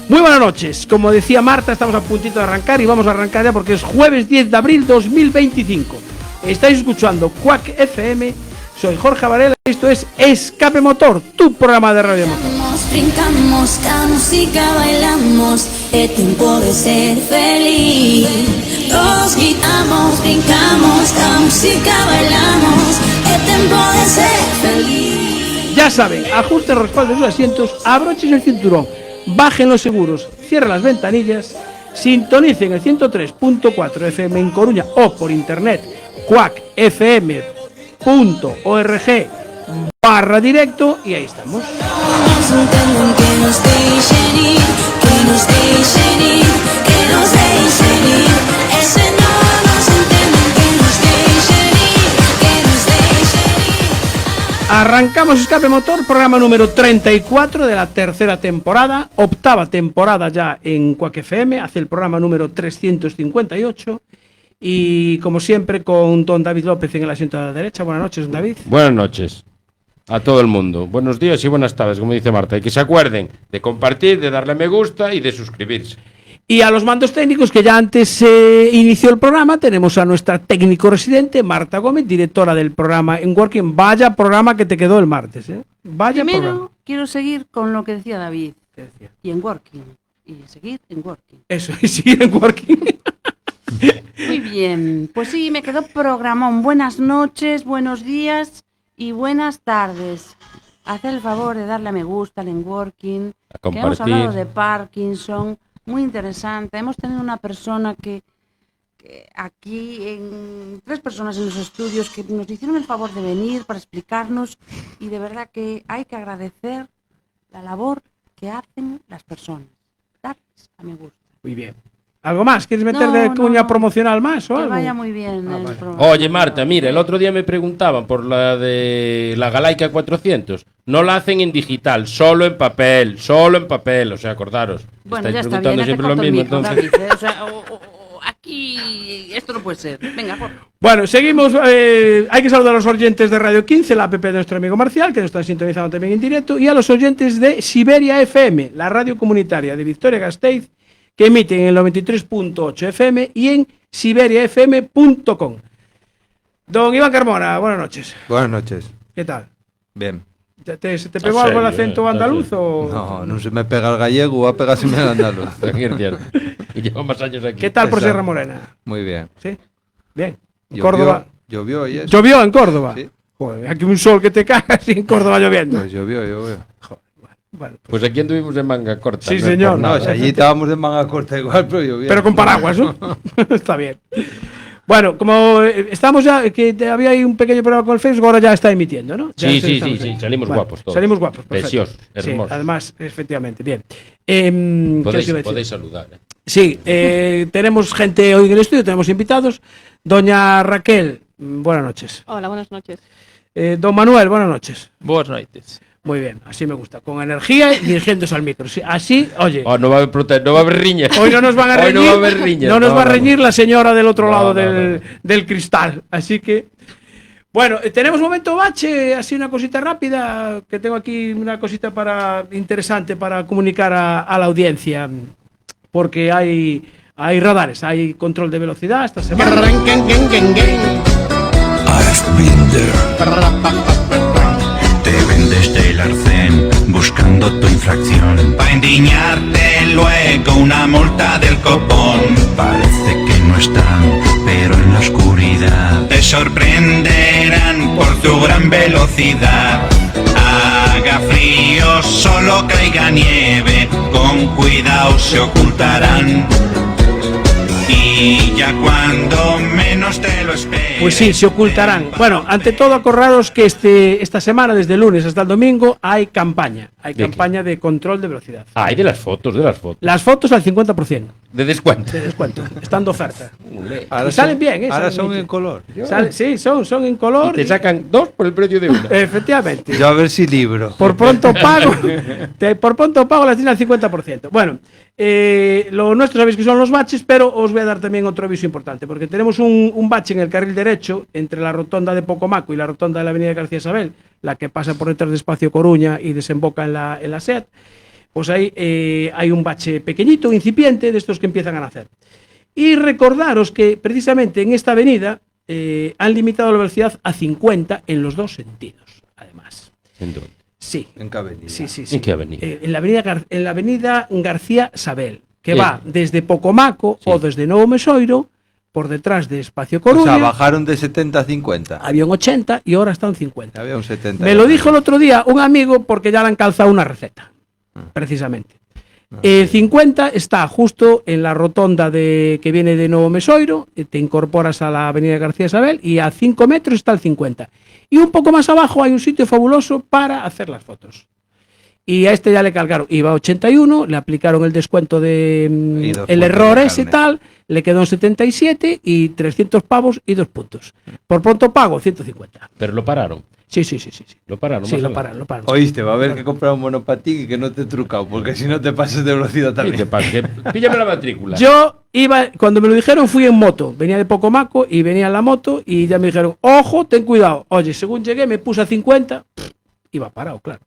Muy buenas noches, como decía Marta, estamos a puntito de arrancar y vamos a arrancar ya porque es jueves 10 de abril 2025. Estáis escuchando Quack FM, soy Jorge Varela y esto es Escape Motor, tu programa de radio motor. Brincamos, la música bailamos, es tiempo de ser feliz. Todos gritamos, brincamos, la música bailamos, es tiempo de ser feliz. Ya saben, ajusten los respaldos de sus asientos, abrochen el cinturón, bajen los seguros, cierren las ventanillas, sintonicen el 103.4 FM en Coruña o por internet quackfm.org/directo y ahí estamos. Arrancamos Escape Motor, programa número 34 de la tercera temporada, octava temporada ya en Quack FM, hace el programa número 358 y como siempre con don David López en el asiento de la derecha. Buenas noches, don David. Buenas noches a todo el mundo, buenos días y buenas tardes, como dice Marta, y que se acuerden de compartir, de darle a me gusta y de suscribirse. Y a los mandos técnicos, que ya antes se inició el programa, tenemos a nuestra técnico residente, Marta Gómez, directora del programa En Working. Vaya programa que te quedó el martes, ¿eh? Vaya Primero, programa. Quiero seguir con lo que decía David. ¿Qué decía? Y en Working. Y seguir en Working. Eso, y sigue en Working. Muy bien. Pues sí, me quedó programón. Buenas noches, buenos días y buenas tardes. Haced el favor de darle a me gusta al En Working. A Que hemos compartir. hablado de Parkinson. Muy interesante. Hemos tenido una persona que aquí, tres personas en los estudios que nos hicieron el favor de venir para explicarnos y de verdad que hay que agradecer la labor que hacen las personas. Darles a me gusta. Muy bien. ¿Algo más? ¿Quieres meter No, de no, cuña no. promocional más o Que algo? vaya muy bien el vale. programa. Oye, Marta, mira, el otro día me preguntaban por la de la Galaica 400. No la hacen en digital, solo en papel, o sea, acordaros. Bueno, Estáis ya está preguntando bien, siempre lo mismo, entonces. David, o sea, aquí esto no puede ser. Venga, por... Bueno, seguimos. Hay que saludar a los oyentes de Radio 15, la app de nuestro amigo Marcial, que nos están sintonizando también en directo, y a los oyentes de Siberia FM, la radio comunitaria de Vitoria-Gasteiz, que emiten en el 93.8 FM y en siberiafm.com. Don Iván Carmona, buenas noches. Buenas noches. ¿Qué tal? Bien. ¿Se te pegó algo el acento andaluz o...? No, no se me pega el gallego, va a pegárseme el andaluz. Aquí es cierto. Y llevo más años aquí. ¿Qué tal por Exacto. Sierra Morena? Muy bien. ¿Sí? Bien. Llovió, Córdoba. Llovió y eso. ¿Llovió en Córdoba? Sí. Joder, aquí un sol que te cagas y en Córdoba lloviendo. Pues llovió. Bueno, Pues aquí anduvimos en manga corta. Sí, no es señor. por No, nada. si allí estábamos de manga corta igual, pero llovió. pero con paraguas, ¿no? Está bien. Bueno, como estamos ya, había ahí un pequeño problema con el Facebook, ahora ya está emitiendo, ¿no? Ya Sí, estamos ahí. salimos Bueno, guapos todos. Salimos guapos, perfecto. Preciosos, Sí, hermosos. además, efectivamente, bien. ¿qué os iba a decir? Podéis saludar. Sí, tenemos gente hoy en el estudio, tenemos invitados. Doña Raquel, buenas noches. Hola, buenas noches. Don Manuel, buenas noches. Buenas noches. Muy bien, así me gusta, con energía y dirigiéndose al micro. Sí, así, oye, Oh, no va a haber no va a haber riña. hoy no nos van a Hoy reñir, no va a haber riña. no nos va a reñir la señora del otro No, lado no. del cristal. Así que, bueno, tenemos momento bache, así una cosita rápida, que tengo aquí una cosita interesante para comunicar a la audiencia, porque hay radares, hay control de velocidad esta semana. I've been there. Te vendes del arcén buscando tu infracción. Pa' endiñarte luego una multa del copón. Parece que no están, pero en la oscuridad te sorprenderán por tu gran velocidad. Haga frío, solo caiga nieve, con cuidado se ocultarán. Y ya cuando menos te lo esperes. Pues sí, se ocultarán. Bueno, ante todo, acordaros que esta semana, desde el lunes hasta el domingo, hay campaña. Hay ¿De campaña de control de velocidad. Ay, de las fotos. Las fotos al 50% De descuento. de descuento, están de oferta. Ahora Y salen son- bien, Ahora salen son bien. en color. Sí, son en color. Y te sacan 2 por el precio de una. Efectivamente. Yo a ver si libro. Por pronto pago. Por pronto pago las tiene al 50%. Bueno, lo nuestro sabéis que son los baches, pero os voy voy a dar también otro aviso importante, porque tenemos un bache en el carril derecho entre la rotonda de Pocomaco y la rotonda de la avenida García Isabel, la que pasa por detrás de Espacio Coruña y desemboca en la SEAT. Pues ahí hay un bache pequeñito, incipiente, de estos que empiezan a nacer. Y recordaros que precisamente en esta avenida han limitado la velocidad a 50 en los dos sentidos, además. ¿En dónde? Sí. ¿En qué avenida? Sí. ¿En qué avenida? En la avenida García Sabel, que Sí. va desde Pocomaco Sí. o desde Novo Mesoiro, por detrás de Espacio O Coruña. sea, bajaron de 70 a 50. Había un 80 y ahora está un 50. Había un 70. Me lo dijo el otro día un amigo porque ya le han calzado una receta, precisamente. El 50 está justo en la rotonda que viene de Novo Mesoiro, te incorporas a la avenida García Isabel y a 5 metros está el 50. Y un poco más abajo hay un sitio fabuloso para hacer las fotos. Y a este ya le cargaron, iba a 81, le aplicaron el descuento de Y 2 el puntos error de ese carnet. tal, le quedó en 77 y 300 pavos y 2 puntos. Por pronto pago 150. Pero lo pararon. Sí. Lo pararon. Sí, más lo o paran. Oíste, va a haber que comprar un monopatín y que no te he trucado, porque si no te pases de velocidad menos. ¿Qué también. pasa? Píllame la matrícula. Yo iba, cuando me lo dijeron, fui en moto. Venía de Pocomaco y venía en la moto y ya me dijeron, ojo, ten cuidado. Oye, según llegué, me puse a 50, iba parado, claro.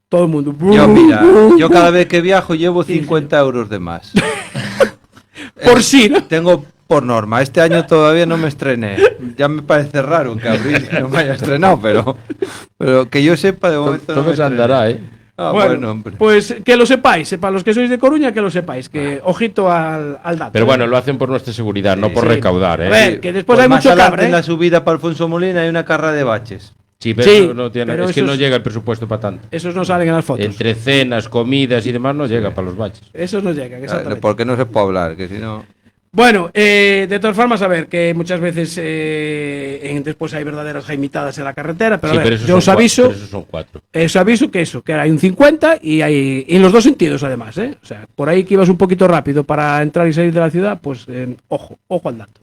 Todo el mundo. Yo, mira, yo cada vez que viajo llevo 50 euros de más. Por sí, ¿no? Tengo por norma. Este año todavía no me estrené. Ya me parece raro que abril no me haya estrenado, pero que yo sepa de momento no Todo me se andará, ¿eh? Ah, bueno, hombre. pues que lo sepáis, para los que sois de Coruña, que lo sepáis, que ojito al dato. Pero ¿eh? bueno, lo hacen por nuestra seguridad, no por sí. recaudar, A ¿eh? ver, que después Pues hay más mucho adelante cabra, en ¿eh? la subida para Alfonso Molina hay una carra de baches. Sí, pero Sí, eso no tiene, pero es que esos- no llega el presupuesto para tanto. Esos no salen en las fotos. Entre cenas, comidas y demás no llega para los baches. Esos no llegan, exactamente. Porque no se puede hablar, que si no... Bueno, de todas formas, a ver, que muchas veces después hay verdaderas jaimitadas en la carretera, pero, Sí, a ver, esos yo son os aviso, pero esos son 4. que hay un 50 y hay en los dos sentidos además, ¿eh? O sea, por ahí que ibas un poquito rápido para entrar y salir de la ciudad, pues ojo al dato.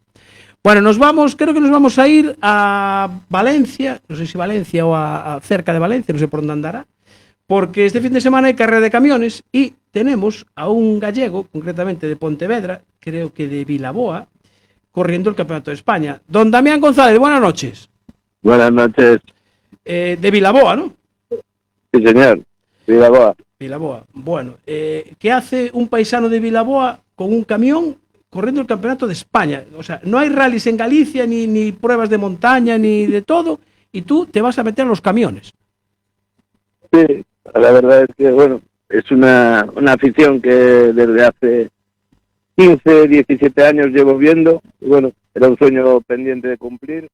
Bueno, creo que nos vamos a ir a Valencia, no sé si Valencia o a cerca de Valencia, no sé por dónde andará, porque este fin de semana hay carrera de camiones y tenemos a un gallego, concretamente de Pontevedra, creo que de Vilaboa, corriendo el Campeonato de España. Don Damián González, buenas noches. Buenas noches, De Vilaboa, ¿no? sí señor, Vilaboa. Vilaboa. Bueno, ¿qué hace un paisano de Vilaboa con un camión corriendo el Campeonato de España? O sea, no hay rallies en Galicia, ni pruebas de montaña, ni de todo, y tú te vas a meter a los camiones. Sí, la verdad es que, bueno, es una afición que desde hace 15, 17 años llevo viendo, y bueno, era un sueño pendiente de cumplir,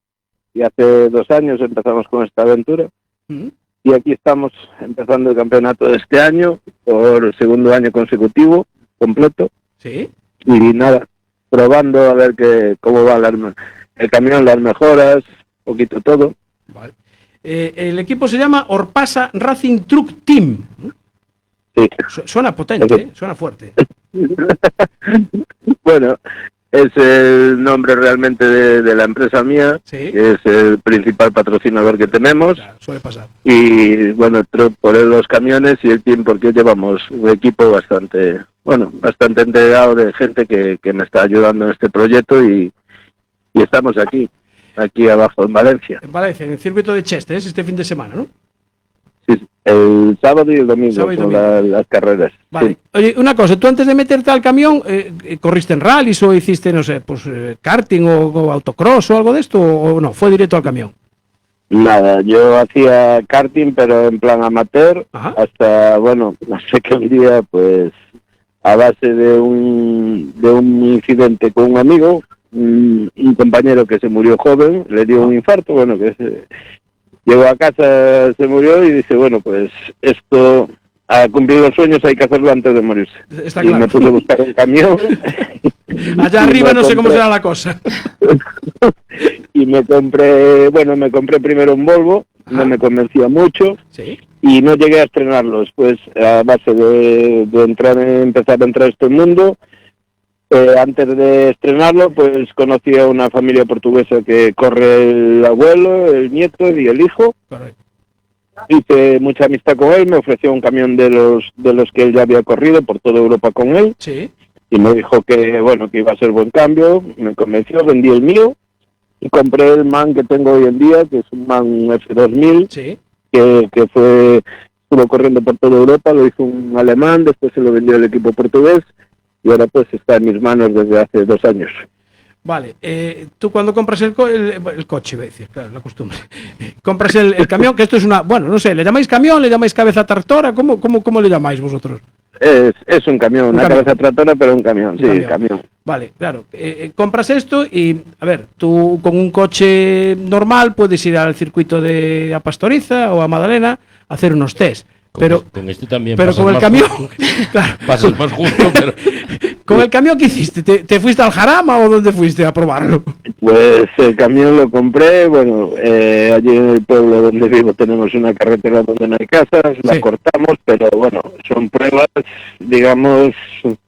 y hace 2 años empezamos con esta aventura, ¿Mm? y aquí estamos empezando el campeonato de este año, por segundo año consecutivo, completo, Sí. y nada, probando a ver cómo va el camión, las mejoras, un poquito todo. Vale. El equipo se llama Orpasa Racing Truck Team. Sí. Suena potente, ¿eh? Suena fuerte. Bueno, es el nombre realmente de la empresa mía, Sí. que es el principal patrocinador que tenemos, Claro, suele pasar. y bueno, por los camiones y el team, porque llevamos un equipo bastante entregado de gente que me está ayudando en este proyecto, y estamos aquí abajo en Valencia, En Valencia, en el circuito de Cheste, es este fin de semana, ¿no? sí, el sábado y el domingo Sábado y son domingo. las carreras. Vale. Sí. Oye, una cosa, tú antes de meterte al camión, ¿corriste en rallies o hiciste, no sé, pues karting o autocross o algo de esto? ¿O no? ¿Fue directo al camión? Nada, yo hacía karting, pero en plan amateur, Ajá. hasta, bueno, no sé qué día, pues, a base de un incidente con un amigo, un compañero que se murió joven, le dio un infarto, bueno, llegó a casa, se murió y dice, bueno, pues, esto, a cumplir los sueños hay que hacerlo antes de morirse. Está Y claro. me puse a buscar un camión. Allá Y arriba me no sé cómo compré- será la cosa. Y me compré primero un Volvo, Ajá. no me convencía mucho, Sí. y no llegué a estrenarlos, pues a base de empezar a entrar a este mundo. Antes de estrenarlo, pues conocí a una familia portuguesa que corre el abuelo, el nieto y el hijo. Correcto. Hice mucha amistad con él, me ofreció un camión de los que él ya había corrido por toda Europa con él, Sí. y me dijo que, bueno, que iba a ser buen cambio, me convenció, vendí el mío y compré el MAN que tengo hoy en día, que es un MAN F2000, Sí. que estuvo corriendo por toda Europa, lo hizo un alemán, después se lo vendió el equipo portugués y ahora pues está en mis manos desde hace 2 años. Vale, tú cuando compras el coche, iba a decir, claro, la costumbre. Compras el camión, que esto es una, bueno, no sé, ¿le llamáis camión, le llamáis cabeza tractora? ¿Cómo le llamáis vosotros? Es un camión, una camión. cabeza tractora, pero un camión, sí, camión. Vale, claro. Compras esto y, a ver, tú con un coche normal puedes ir al circuito de a Pastoriza o a Madalena a hacer unos test. Pero con este también pero pasas con el más camión, justo. claro, Pasas más justo, pero... con el camión, ¿qué hiciste? ¿Te fuiste al Jarama o dónde fuiste a probarlo? Pues el camión lo compré, bueno, allí en el pueblo donde vivo tenemos una carretera donde no hay casas, la cortamos, pero bueno, son pruebas, digamos,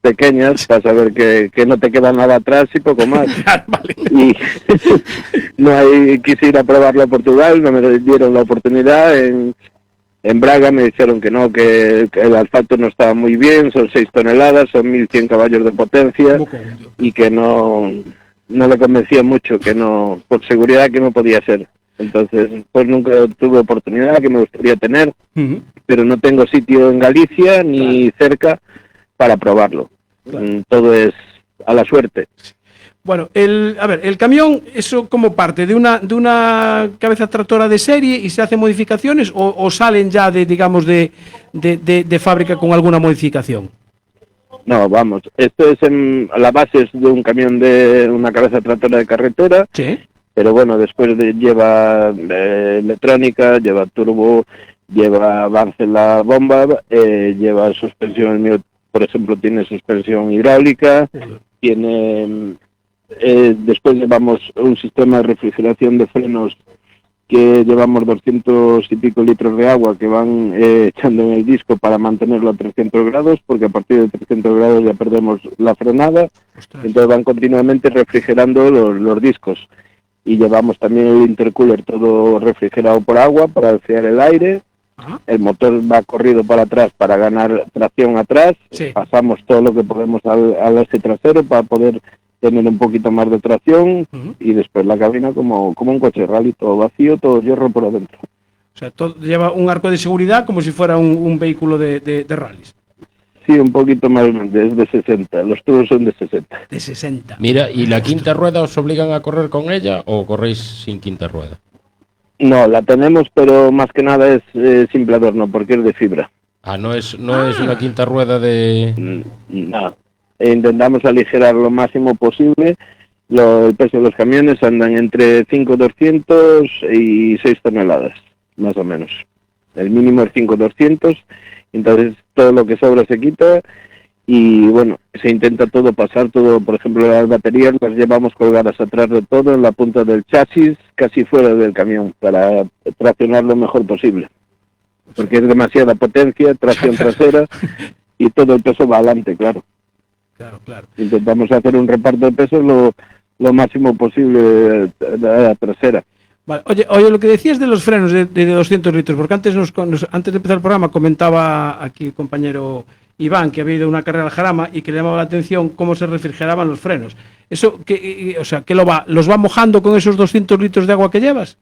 pequeñas para saber que no te queda nada atrás y poco más. Vale. Y quise ir a probarlo a Portugal, no me dieron la oportunidad. En Braga me dijeron que no, que el asfalto no estaba muy bien, son 6 toneladas, son 1100 caballos de potencia y que no le convencía mucho, que no, por seguridad que no podía ser. Entonces, pues nunca tuve oportunidad que me gustaría tener, pero no tengo sitio en Galicia ni cerca para probarlo. Todo es a la suerte. Bueno, el camión, ¿eso como parte de una cabeza tractora de serie y se hacen modificaciones o salen ya digamos de fábrica con alguna modificación? No, vamos, esto es la base es de un camión de una cabeza tractora de carretera, sí. Pero bueno, después lleva electrónica, lleva turbo, lleva avance en la bomba, lleva suspensión, el mío, por ejemplo, tiene suspensión hidráulica, tiene... después llevamos un sistema de refrigeración de frenos que llevamos 200 y pico litros de agua que van echando en el disco para mantenerlo a 300 grados, porque a partir de 300 grados ya perdemos la frenada. Ostras. Entonces van continuamente refrigerando los discos. Y llevamos también el intercooler todo refrigerado por agua para enfriar el aire. Ajá. El motor va corrido para atrás para ganar tracción atrás. Sí. Pasamos todo lo que podemos al eje trasero para poder tener un poquito más de tracción, y después la cabina como un coche rally, todo vacío, todo hierro por adentro. O sea, todo lleva un arco de seguridad como si fuera un vehículo de rallies. Sí, un poquito más, es de 60, los tubos son de 60. De 60. Mira, ¿y la quinta rueda os obligan a correr con ella o corréis sin quinta rueda? No, la tenemos, pero más que nada es simple adorno, porque es de fibra. Ah, no es una quinta rueda de... No. Intentamos aligerar lo máximo posible. El peso de los camiones andan entre 5.200 y 6 toneladas, más o menos. El mínimo es 5.200, entonces todo lo que sobra se quita y bueno, se intenta pasar todo, por ejemplo las baterías las llevamos colgadas atrás de todo, en la punta del chasis, casi fuera del camión, para traccionar lo mejor posible. Porque es demasiada potencia, tracción trasera y todo el peso va adelante, claro. Claro. Intentamos hacer un reparto de pesos lo máximo posible de la trasera. Vale. Oye, lo que decías de los frenos de 200 litros, porque antes de empezar el programa comentaba aquí el compañero Iván que había ido a una carrera al Jarama y que le llamaba la atención cómo se refrigeraban los frenos. Eso, ¿los va mojando con esos 200 litros de agua que llevas?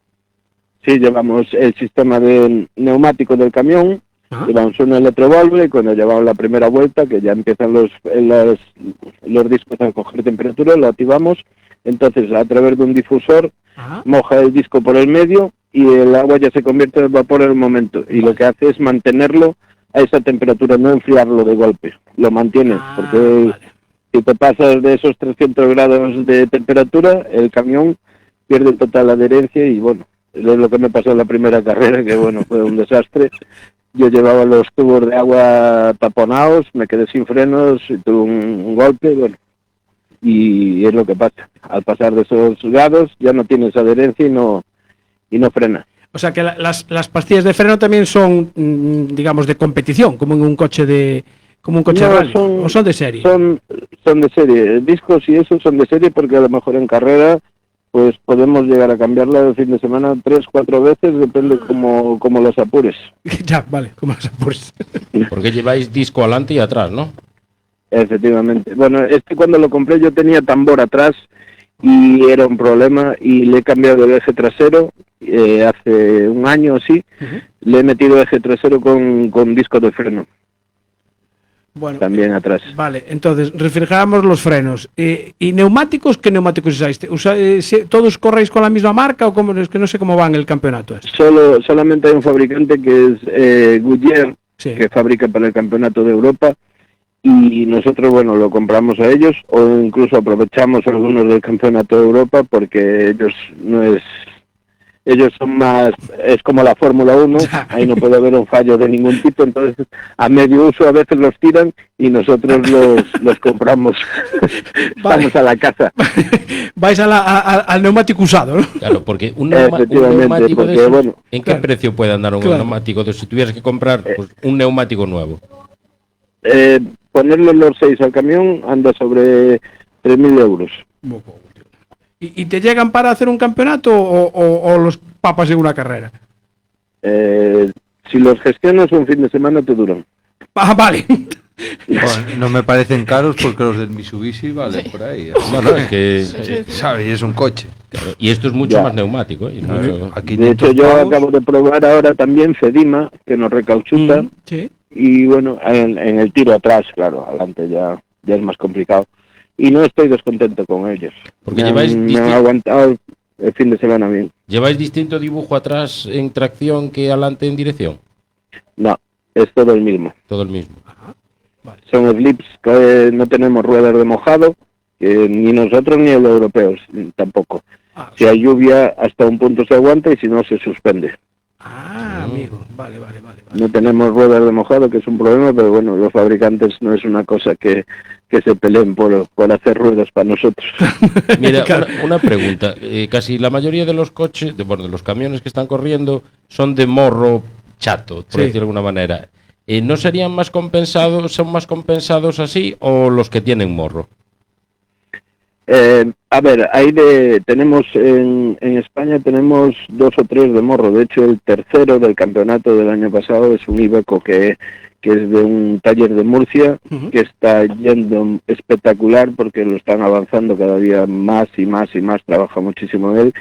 Sí, llevamos el sistema de neumático del camión. Llevamos un electrovolve y cuando llevamos la primera vuelta, que ya empiezan los discos a coger temperatura, lo activamos. Entonces, a través de un difusor, moja el disco por el medio y el agua ya se convierte en vapor en el momento. Y lo que hace es mantenerlo a esa temperatura, no enfriarlo de golpe. Lo mantienes, porque si te pasas de esos 300 grados de temperatura, el camión pierde total adherencia y bueno, es lo que me pasó en la primera carrera, que bueno, fue un desastre. Yo llevaba los tubos de agua taponados, me quedé sin frenos, y tuve un golpe, bueno, y es lo que pasa. Al pasar de esos grados ya no tienes adherencia y no frena. O sea que las pastillas de freno también son, digamos, de competición, como en un coche de rally, ¿o son de serie? Son de serie. Discos y eso son de serie porque a lo mejor en carrera pues podemos llegar a cambiarla de fin de semana 3-4 veces, depende como los apures. Ya, vale, como los apures. Porque lleváis disco adelante y atrás, ¿no? Efectivamente. Bueno, cuando lo compré yo tenía tambor atrás y era un problema y le he cambiado el eje trasero hace un año o así. Le he metido eje trasero con disco de freno. Bueno, también atrás. Vale, entonces, refrigeramos los frenos. ¿Y neumáticos? ¿Qué neumáticos usáis? ¿Todos corréis con la misma marca o cómo? Es que no sé cómo va en el campeonato este. Solamente hay un fabricante que es Goodyear, Sí. que fabrica para el campeonato de Europa, y nosotros, bueno, lo compramos a ellos o incluso aprovechamos algunos del campeonato de Europa porque ellos son más, es como la Fórmula 1, ahí no puede haber un fallo de ningún tipo, entonces a medio uso a veces los tiran y nosotros los compramos. Vamos a la casa. Vais al neumático usado, ¿no? Claro, porque un Efectivamente, neumático de porque, esos, bueno, ¿en qué precio puede andar un Claro. neumático de esos? Si tuvieras que comprar pues, un neumático nuevo. Ponerle los 6 al camión anda sobre 3.000 euros. ¿Y te llegan para hacer un campeonato o los papas en una carrera? Si los gestionas un fin de semana te duran. Ah, vale. Bueno, no me parecen caros porque los del Mitsubishi valen por ahí. No, no, es que... ¿Sabes? Y es un coche. claro, y esto es mucho Ya. más neumático. ¿Eh? Mucho- Aquí De hecho, yo acabo de probar ahora también Fedima, que nos recauchuta, Sí. y bueno, en el tiro atrás, claro, adelante ya es más complicado. Y no estoy descontento con ellos. Porque me lleváis han disti- aguantado el fin de semana bien. ¿Lleváis distinto dibujo atrás en tracción que adelante en dirección? No, es todo el mismo. Todo el mismo. Son slips que no tenemos ruedas de mojado, ni nosotros ni los europeos tampoco. Si hay lluvia, hasta un punto se aguanta y si no, se suspende. Amigo. Vale. No tenemos ruedas de mojado, que es un problema, pero bueno, los fabricantes no es una cosa que se peleen por hacer ruedas para nosotros. Mira, Claro. una pregunta. Casi la mayoría de los coches, de los camiones que están corriendo, son de morro chato, por Sí. decirlo de alguna manera. ¿No serían más compensados, son más compensados así o los que tienen morro? A ver, tenemos en España tenemos 2 o 3 de morro. De hecho, el tercero del campeonato del año pasado es un Iveco que es de un taller de Murcia, que está yendo espectacular porque lo están avanzando cada día más y más, trabaja muchísimo en él.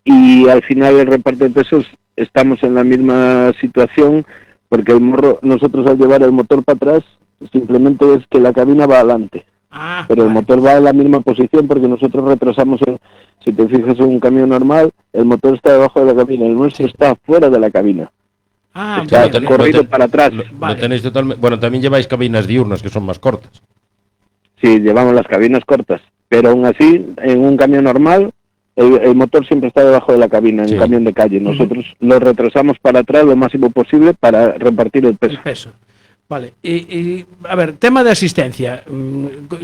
Y al final el reparto de pesos estamos en la misma situación porque el morro, nosotros al llevar el motor para atrás, simplemente es que la cabina va adelante. Pero el motor va en la misma posición porque nosotros retrasamos, si te fijas en un camión normal, el motor está debajo de la cabina, el nuestro está fuera de la cabina. Está Vale. corrido para atrás. Lo tenéis totalmente. Bueno, también lleváis cabinas diurnas que son más cortas. Sí, llevamos las cabinas cortas, pero aún así, en un camión normal, el motor siempre está debajo de la cabina, en Sí. un camión de calle. Nosotros lo retrasamos para atrás lo máximo posible para repartir el peso. El peso. Vale. Y, a ver, tema de asistencia.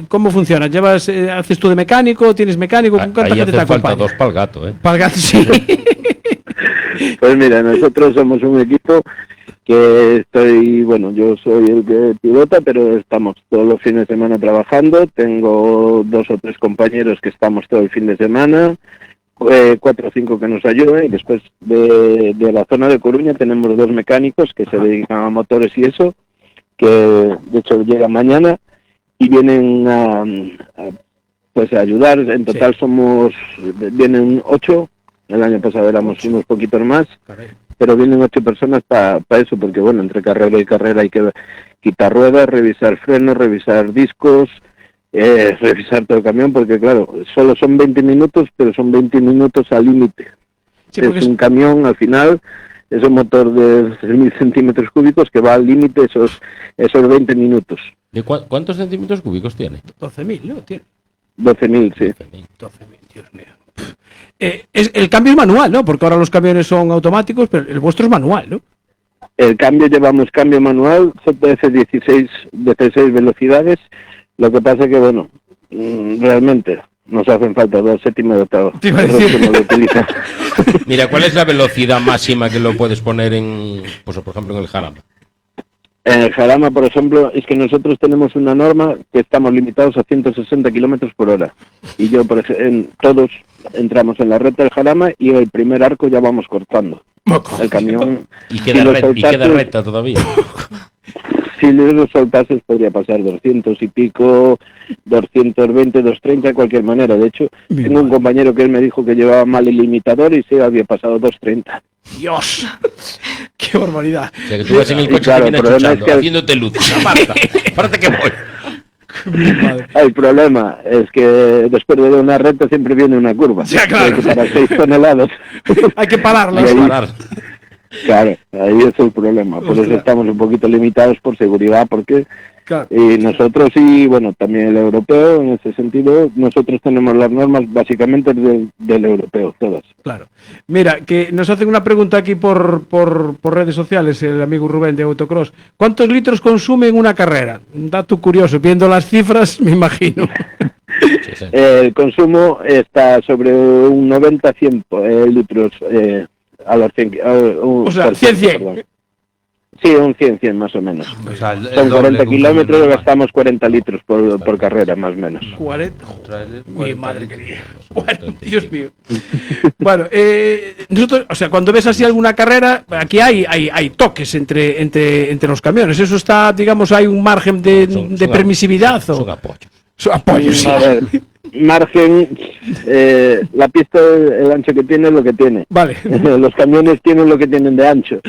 ¿Cómo funciona? ¿Haces tú de mecánico? ¿Tienes mecánico? ¿Cuánta Ahí gente hace te falta acompaña? 2 para el gato, ¿eh? Para el gato, sí. Pues mira, nosotros somos un equipo que yo soy el que pilota, pero estamos todos los fines de semana trabajando. Tengo 2 o 3 compañeros que estamos todo el fin de semana, 4 o 5 que nos ayudan, y después de la zona de Coruña tenemos 2 mecánicos que se dedican a motores y eso, que de hecho llegan mañana y vienen a ayudar. En total vienen 8. El año pasado éramos unos poquitos más, pero vienen 8 personas para eso, porque bueno, entre carrera y carrera hay que quitar ruedas, revisar frenos, revisar discos, revisar todo el camión, porque claro, solo son 20 minutos, pero son 20 minutos al límite. Sí, porque es un camión, al final, es un motor de 3.000 centímetros cúbicos que va al límite esos 20 minutos. ¿De cuántos centímetros cúbicos tiene? 12.000, ¿no? Tiene 12.000, sí. 12.000, Dios mío. El cambio es manual, ¿no? Porque ahora los camiones son automáticos, pero el vuestro es manual, ¿no? El cambio, llevamos cambio manual, ZF 16 velocidades. Lo que pasa es que, bueno, realmente nos hacen falta 2 séptimas de octavo. Te iba a El resto decir. no lo utilizan. Mira, ¿cuál es la velocidad máxima que lo puedes poner en, pues por ejemplo, en el Jarama? En el Jarama, por ejemplo, es que nosotros tenemos una norma que estamos limitados a 160 kilómetros por hora. Y yo, por ejemplo, todos entramos en la recta del Jarama y el primer arco ya vamos cortando. El camión... Y si queda, lo y queda soltaste- recta todavía. si lo soltases podría pasar 200 y pico, 220, 230 de cualquier manera. De hecho, tengo un compañero que él me dijo que llevaba mal el limitador y se había pasado 230. Dios, qué barbaridad. O sea, que tú vas en el coche claro, que viene el problema chuchando, es que- haciéndote luces. Aparta, apárate que voy. Madre. El problema es que después de una recta siempre viene una curva. Ya, claro. Hay que parar 6 toneladas. Hay que pararlas. Y ahí- Parar. Claro, ahí es el problema. Por eso Ostras. estamos un poquito limitados por seguridad, porque Claro. y nosotros y bueno, también el europeo, en ese sentido, nosotros tenemos las normas básicamente del europeo, todas. Claro. Mira, que nos hacen una pregunta aquí por redes sociales, el amigo Rubén de Autocross. ¿Cuántos litros consume en una carrera? Un dato curioso, viendo las cifras, me imagino. Sí, sí. El consumo está sobre un 90-100 litros a los 100, O sea, por ciento, 100. perdón. Sí, un 100 más o menos. O sea, el Son doble 40 que un kilómetros, camión gastamos 40 litros por carrera, más o menos. 40. normal. Mi madre querida. Bueno, Dios mío. Bueno, nosotros, o sea, cuando ves así alguna carrera, aquí hay toques entre los camiones. Eso está, digamos, hay un margen de Son permisividad. Son apoyos. Son apoyos, sí. A ver, margen, la pista, el ancho que tiene es lo que tiene. Vale. Los camiones tienen lo que tienen de ancho.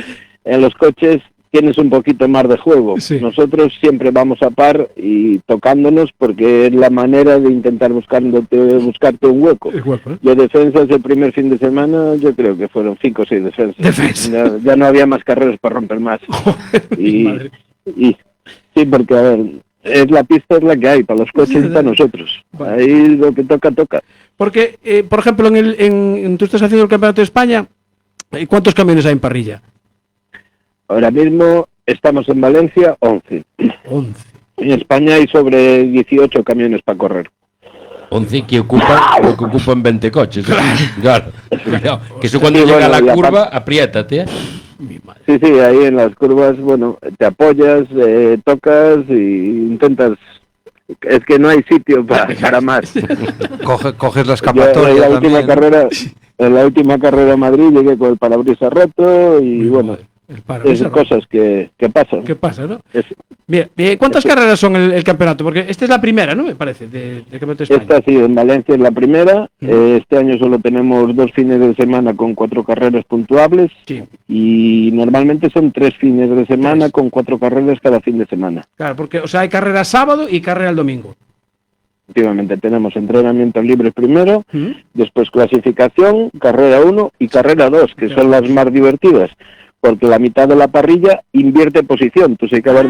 En los coches tienes un poquito más de juego. Sí. Nosotros siempre vamos a par y tocándonos porque es la manera de intentar buscarte un hueco. Es guapo, ¿eh? Yo defensas el primer fin de semana, yo creo que fueron 5 o 6 defensas. Defensa. Ya no había más carreras para romper más. Mi madre. y sí, porque a ver, es la pista es la que hay, para los coches y para nosotros. Vale. Ahí lo que toca, toca. Porque, por ejemplo, tú estás haciendo el Campeonato de España, ¿cuántos camiones hay en parrilla? Ahora mismo estamos en Valencia, 11. 11. En España hay sobre 18 camiones para correr. 11 que ocupan 20 coches. Claro. Cuidado, que eso cuando Sí, llega bueno, a la la curva, apriétate. ¿Eh? Mi madre. Sí, sí, ahí en las curvas, bueno, te apoyas, tocas y intentas... Es que no hay sitio para más. Coges la Yo escapatoria en la última carrera a Madrid llegué con el parabrisas roto y bueno, El parabrisas esas roto. cosas que pasan. ¿Qué pasa, no? Es- Bien, ¿cuántas carreras son el campeonato? Porque esta es la primera, ¿no? Me parece, del Campeonato de España. Esta sí, en Valencia es la primera. Este año solo tenemos 2 fines de semana con 4 carreras puntuables Sí, y normalmente son 3 fines de semana con 4 carreras cada fin de semana. claro, porque, o sea, hay carrera sábado y carrera el domingo. Efectivamente, tenemos entrenamientos libres primero, ¿Mm? después clasificación, carrera 1 y carrera 2, que son las más divertidas, porque la mitad de la parrilla invierte posición. Tú si acabas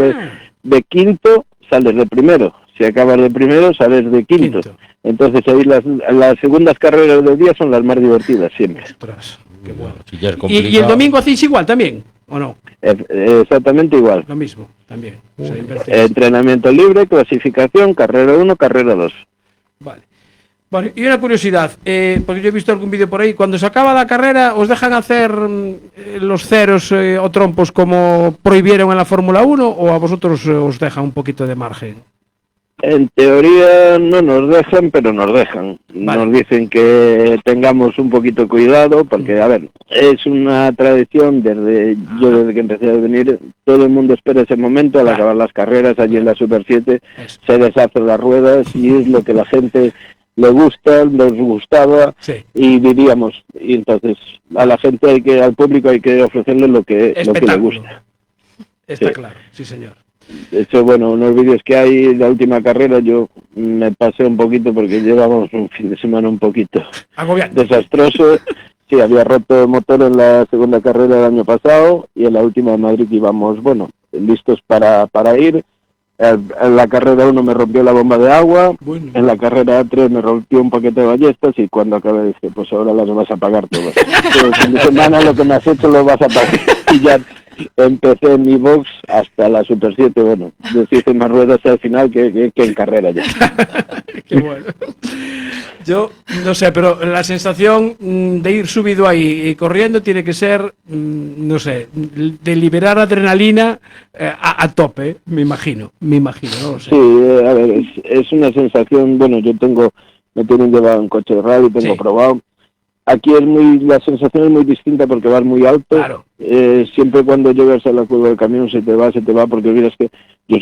de quinto, sales de primero. Si acabas de primero, sales de quinto. Entonces ahí las segundas carreras del día son las más divertidas siempre. Ostras, qué bueno. Si ya es ¿Y complicado. el domingo hacéis igual también? ¿O no? Exactamente igual. Lo mismo, también. O sea, invertís. Entrenamiento libre, clasificación, carrera 1, carrera 2. Vale. Bueno, y una curiosidad, porque yo he visto algún vídeo por ahí, cuando se acaba la carrera, ¿os dejan hacer los ceros o trompos como prohibieron en la Fórmula 1 o a vosotros os dejan un poquito de margen? En teoría no nos dejan, pero nos dejan. Vale. Nos dicen que tengamos un poquito cuidado, porque, a ver, es una tradición desde que empecé a venir, todo el mundo espera ese momento, al acabar las carreras, allí en la Super 7, Eso. se deshacen las ruedas y es lo que la gente le gusta, les gustaba Sí. y vivíamos. Y entonces a la gente al público hay que ofrecerle lo que le Espectáculo. gusta. Está Sí. claro, sí señor. De hecho, bueno, unos vídeos que hay, la última carrera, yo me pasé un poquito porque llevamos un fin de semana un poquito Agobiante. desastroso. Sí, había roto el motor en la segunda carrera del año pasado y en la última de Madrid íbamos, bueno, listos para ir. En la carrera 1 me rompió la bomba de agua, Bueno. en la carrera 3 me rompió un paquete de ballestas y cuando acabé dije, pues ahora las vas a pagar todas. El fin de semana lo que me has hecho lo vas a pagar. Y ya empecé en mi box hasta la Super 7, bueno, deshice más ruedas al final que en carrera ya. Qué bueno. Yo no sé, pero la sensación de ir subido ahí y corriendo tiene que ser, no sé, de liberar adrenalina a tope, me imagino, no lo sé. Sí, a ver, es una sensación, bueno, me tienen llevado en coche de rally, tengo Sí. probado. aquí la sensación es muy distinta porque vas muy alto. Claro. Siempre cuando llegas a la curva del camión se te va, porque miras que yo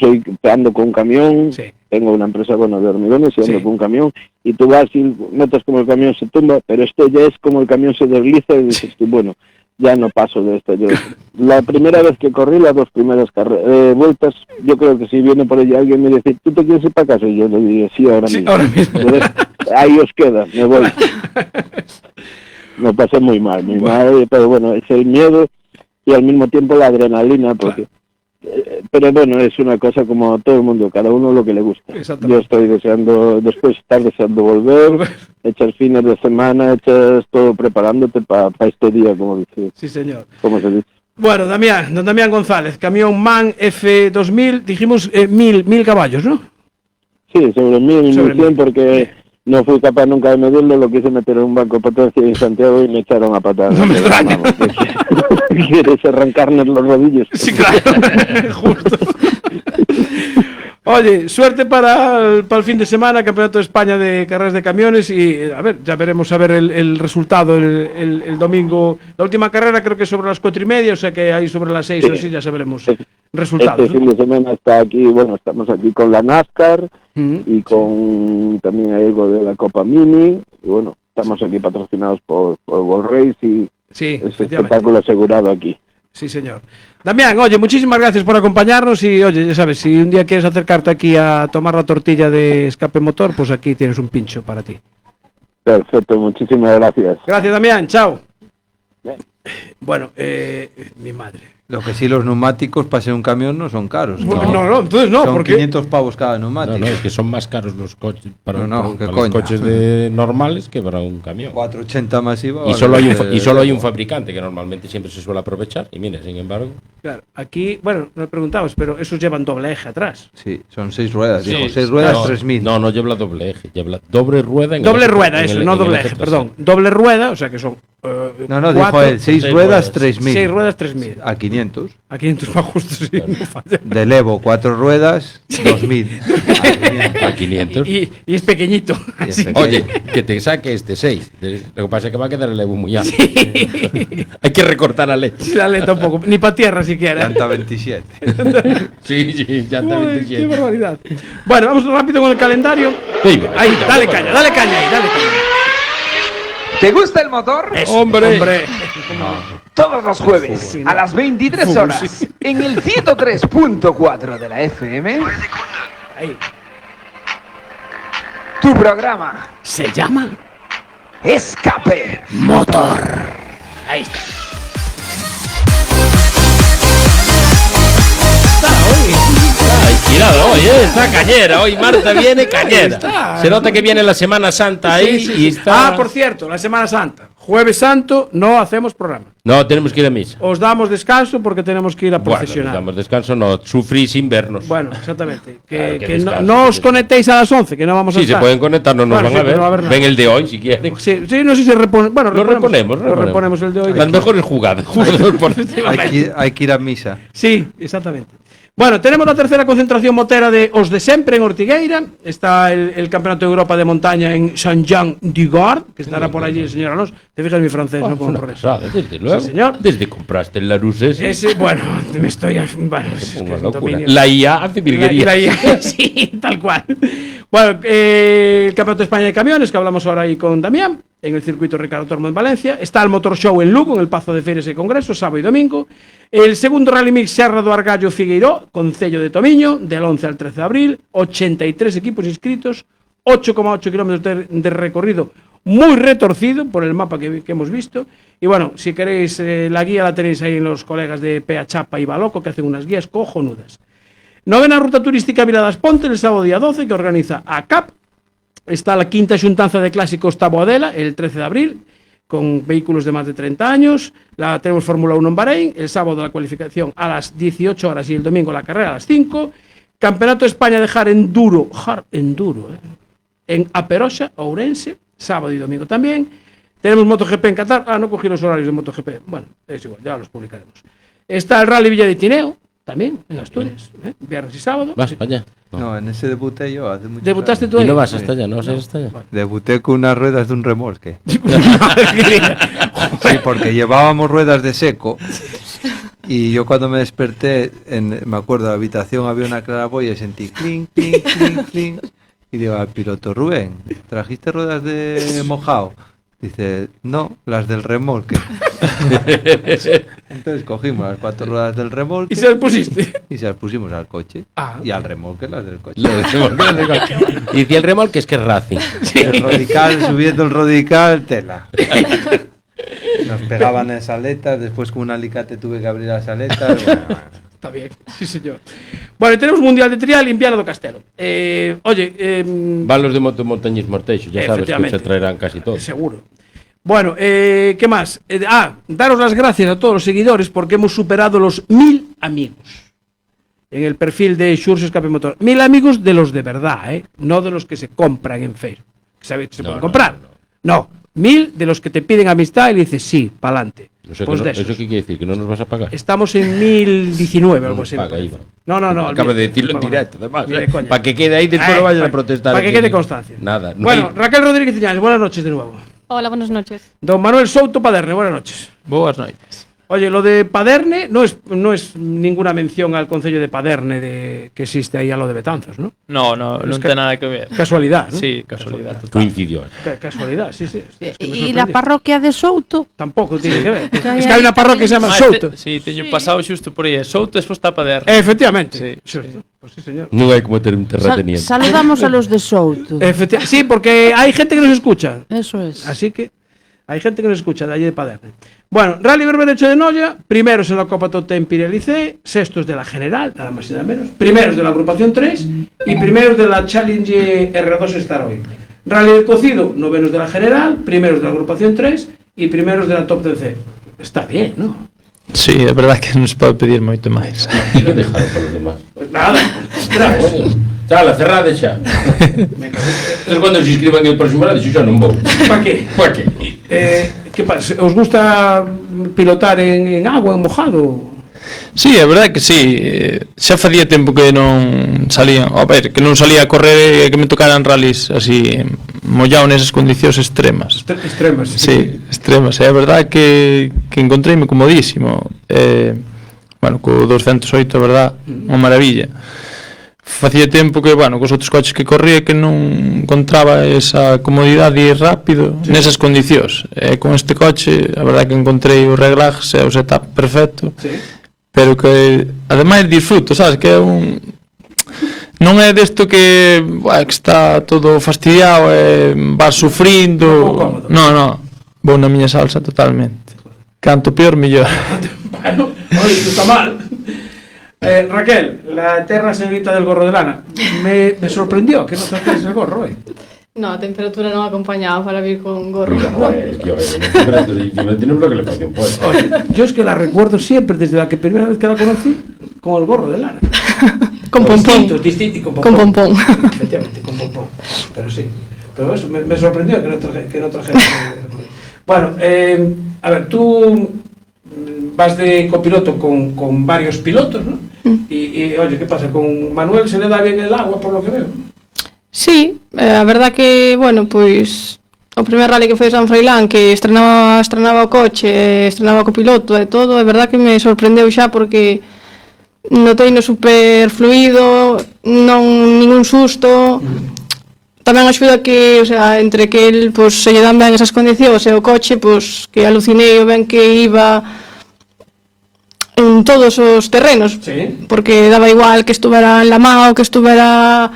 ando con un camión, Sí. tengo una empresa de hormigones y ando Sí. con un camión, y tú vas y notas como el camión se tumba, pero esto ya es como el camión se desliza y dices tú, bueno, ya no paso de esto. La primera vez que corrí, las 2 primeras vueltas, yo creo que si viene por allí alguien me dice, ¿tú te quieres ir para casa? Y yo le digo, sí, ahora mismo. Ahora mismo. Entonces, ahí os queda, me voy. Me pasé muy mal, pero bueno, es el miedo y al mismo tiempo la adrenalina, porque... pero bueno, es una cosa como todo el mundo, cada uno lo que le gusta. Exactamente. Yo estoy estar deseando volver, echas fines de semana, echas todo preparándote para este día, como dice, Sí, señor. como se dice. Bueno, don Damián González, camión MAN F2000, dijimos 1000 caballos, ¿no? Sí, sobre 1000, Sobre 1100, 1000. porque no fui capaz nunca de medirlo, lo quise meter en un banco de potencia en Santiago y me echaron a patadas. No me Pero, extraña. vamos, ¿quieres arrancarnos los rodillos? Sí, claro, justo. Oye, suerte para el fin de semana, Campeonato de España de Carreras de Camiones y, a ver, ya veremos el resultado el domingo. La última carrera creo que es sobre las 4:30, o sea que ahí sobre las 6 o así ya sabremos resultados. Este fin de semana está aquí, bueno, estamos aquí con la NASCAR y con también hay algo de la Copa Mini, y bueno, estamos aquí patrocinados por World Race y Sí, es efectivamente. espectáculo asegurado aquí. Sí, señor. Damián, oye, muchísimas gracias por acompañarnos y, oye, ya sabes, si un día quieres acercarte aquí a tomar la tortilla de escape motor, pues aquí tienes un pincho para ti. Perfecto, muchísimas gracias. Gracias, Damián, chao. Bien. Bueno, mi madre. Lo que sí, los neumáticos para ser un camión no son caros. No, entonces no, son porque... 500 pavos cada No, neumático. no, es que son más caros los coches para, No, qué para los coña. coches normales que para un camión. 480 masiva. Y solo hay un fabricante que normalmente siempre se suele aprovechar. Y mira, sin embargo. Claro, aquí, bueno, no le preguntabas, pero esos llevan doble eje atrás. Sí, son 6 ruedas. Sí, Dijo, 6 ruedas, no, 3000. No lleva doble eje, lleva doble rueda. En Doble el eje- rueda, en eso, el- no en el doble eje eje, trasero. perdón. Doble rueda, o sea que son... No, dijo él, 6 seis ruedas, ruedas. 3000. 6 ruedas, 3000. A 500. A 500 más justo, sí, no falla. Del Evo, 4 ruedas, 2000. A 500. Y es pequeñito. Y es así. pequeño. Oye, que te saque este 6. Lo que pasa es que va a quedar el Evo muy alto. Hay que recortar a leche. Sí, la aleta un poco, ni para tierra siquiera. Llanta 27. Sí, ya está Joder, 27. qué barbaridad. Bueno, vamos rápido con el calendario. Sí, Ahí, dale caña ahí, dale caña. ¿Te gusta el motor? Hombre. Todos los jueves a las 23 horas en el 103.4 de la FM, Ahí. tu programa Se llama Escape. Motor. Ahí está. Está inspirado hoy, está cañera. Hoy Marta viene cañera. Está. Se nota que viene la Semana Santa ahí Sí. y está. Ah, por cierto, la Semana Santa. Jueves Santo no hacemos programa. No, tenemos que ir a misa. Os damos descanso porque tenemos que ir a Bueno, procesionar. damos descanso, no sufrís sin vernos. Bueno, exactamente. Claro, Que, que que descanso, no os que conectéis a las 11, que no vamos a Sí, se estar. pueden conectar, no nos Bueno, van sí, a ver. pero no va a haber nada. Ven el de hoy si quieren. Sí, no sé si se repone. Bueno, Lo reponemos. Lo reponemos el de hoy. Las mejores jugadas. Hay que ir a misa. Sí, exactamente. Bueno, tenemos la tercera concentración motera de Os de Sempre en Ortigueira. Está el Campeonato de Europa de Montaña en Saint-Jean-du-Gard, que estará por allí el señor Alonso. Te fijas en mi francés, no como Una progreso. pasada, desde luego. Sí, señor. Desde que compraste el Larus ese. Ese, bueno, me estoy... Bueno, es que Una es un locura. dominio. La IA hace virguería. Sí, tal cual. Bueno, el Campeonato de España de Camiones, que hablamos ahora ahí con Damián, en el circuito Ricardo Tormo en Valencia. Está el Motor Show en Lugo, en el Pazo de Feiras y Congreso, sábado y domingo. El segundo Rally Mix Serra do Argallo Figueiró, Concello de Tomiño, del 11 al 13 de abril. 83 equipos inscritos, 8,8 kilómetros de recorrido, muy retorcido por el mapa que hemos visto. Y bueno, si queréis, la guía la tenéis ahí en los colegas de Pea Chapa y Baloco, que hacen unas guías cojonudas. Novena ruta turística Viradas Ponte, el sábado día 12, que organiza ACAP. Está la quinta xuntanza de clásicos Taboadela, el 13 de abril, con vehículos de más de 30 años. Tenemos Fórmula 1 en Bahrein, el sábado la cualificación a las 18 horas y el domingo la carrera a las 5. Campeonato de España de Hard Enduro, en Aperoxa, Ourense, sábado y domingo también. Tenemos MotoGP en Qatar. No cogí los horarios de MotoGP. Bueno, es igual, ya los publicaremos. Está el Rally Villa de Tineo, también, en Asturias, viernes y sábado. Vas para allá. No, en ese debuté yo hace mucho. ¿Debutaste tú Y ahí? no vas hasta allá, no vas hasta allá. Debuté con unas ruedas de un remolque. Sí, porque llevábamos ruedas de seco. Y yo cuando me desperté, me acuerdo, en la habitación había una claraboya y sentí clink, clink, clink, clink. Y digo al piloto, Rubén, ¿trajiste ruedas de mojado? Dice, no, las del remolque. Entonces cogimos las 4 ruedas del remolque. ¿Y se las pusiste? Y se las pusimos al coche. Y al remolque las del coche. Y si el remolque es que es Racing. El radical, subiendo el radical, tela. Nos pegaban las aletas, después con un alicate tuve que abrir las aletas. Bueno. Está bien, sí señor. Bueno, tenemos Mundial de Trial en Viana do Castelo. Van los de montañismo Morteixo, ya sabes que se traerán casi todos. Seguro. Bueno, ¿qué más? Daros las gracias a todos los seguidores porque hemos superado los 1000 amigos en el perfil de Xurxo Escape Motor. 1000 amigos de los de verdad, no de los que se compran en Facebook. ¿Sabes que se pueden comprar? No, 1000 de los que te piden amistad y le dices sí, pa'lante. ¿Eso Pues qué quiere decir? ¿Que no nos vas a pagar? Estamos en 1019 algo así. Paga, Iván. No. Acabo de decirlo en directo, además. Ni de coña. Para que quede ahí, después no vayan a protestar. Para que quede constancia. Nada. No Bueno, hay... Raquel Rodríguez Iñales, buenas noches de nuevo. Hola, buenas noches. Don Manuel Souto Paderne, buenas noches. Boas noites. Oye, lo de Paderne no es ninguna mención al concello de Paderne que existe ahí a lo de Betanzos, ¿no? No, non ten nada que ver. Casualidad, ¿no? Sí, casualidad. Coincidió. Casualidad, sí. Es que me ¿Y la sorprendió. parroquia de Souto? Tampoco tiene que ver. Que Es que hay una parroquia que se llama Souto. Sí, teño pasado xusto por aí. Souto despois está Paderne. Efectivamente. Sí. Pues sí, señor. No hay como tener un terrateniente. Saludamos a los de Souto. Sí, porque hay gente que nos escucha. Eso es. Así que hay gente que nos escucha de allí de Paderne. Bueno, Rally Berberecho de Noia, primeros en la Copa Totem Pirelli, sextos de la General, nada más y nada menos, primeros de la Agrupación 3 y primeros de la Challenge R2 Staroil. Rally del Cocido, novenos de la General, primeros de la Agrupación 3 y primeros de la Top TC. Está bien, ¿no? Sí, é verdade que non se pode pedir moito máis. Y lo dejaron para los demás. Pues nada, ostras. Chala, cerrade xa. Entonces cuando se inscriban en el próximo año, yo non vou. ¿Para qué? ¿Para qué? ¿Qué pasa? ¿Os gusta pilotar en agua, en mojado? Sí, é verdade que sí. Xa facía tempo que non salía, a ver, que non salía a correr e que me tocaran rallies así mollado nesas condicións extremas. Extremas. Sí, extremas. É verdade que encontreime comodísimo. Bueno, co 208, a verdade, unha maravilla. Facía tempo que, bueno, cos outros coches que corría que non encontraba esa comodidade e rápido nesas condicións. Con este coche, a verdade que encontrei o reglax e o setup perfecto. Sí. Pero que ademais disfruto, sabes, que é un non é desto que está todo fastidiado e vas sufrindo. No, vou na miña salsa totalmente. Canto peor, mellor. Bueno, oye, no está mal. Raquel, la eterna señorita del gorro de lana, me sorprendió que no trajes el gorro hoy. No, a temperatura non acompañaba para vir con gorro. Es que yo tiene un bloque le pasé un puesto. Oye, yo es que la recuerdo siempre, desde la primera vez que la conocí, con el gorro de lana. Con pompón. Distinto, Con pompón. Efectivamente, con pompón. Pero sí. Pero eso me sorprendió que no trajera. Bueno, a ver, tú vas de copiloto con varios pilotos, ¿no? Y oye, ¿qué pasa? Con Manuel se le da bien el agua, por lo que veo. Sí, a verdad que, bueno, pois o primer rally que foi San Froilán, que estrenaba o coche, estrenaba o copiloto e todo, é verdad que me sorprendeu xa porque notei no super fluido, non ningún susto. Tamén axuda que, o sea, entre que el pois se lle dan ben esas condicións e o coche, pois que alucinei o ben que iba en todos os terrenos, sí. Porque daba igual que estuvera enlamado, que estuvera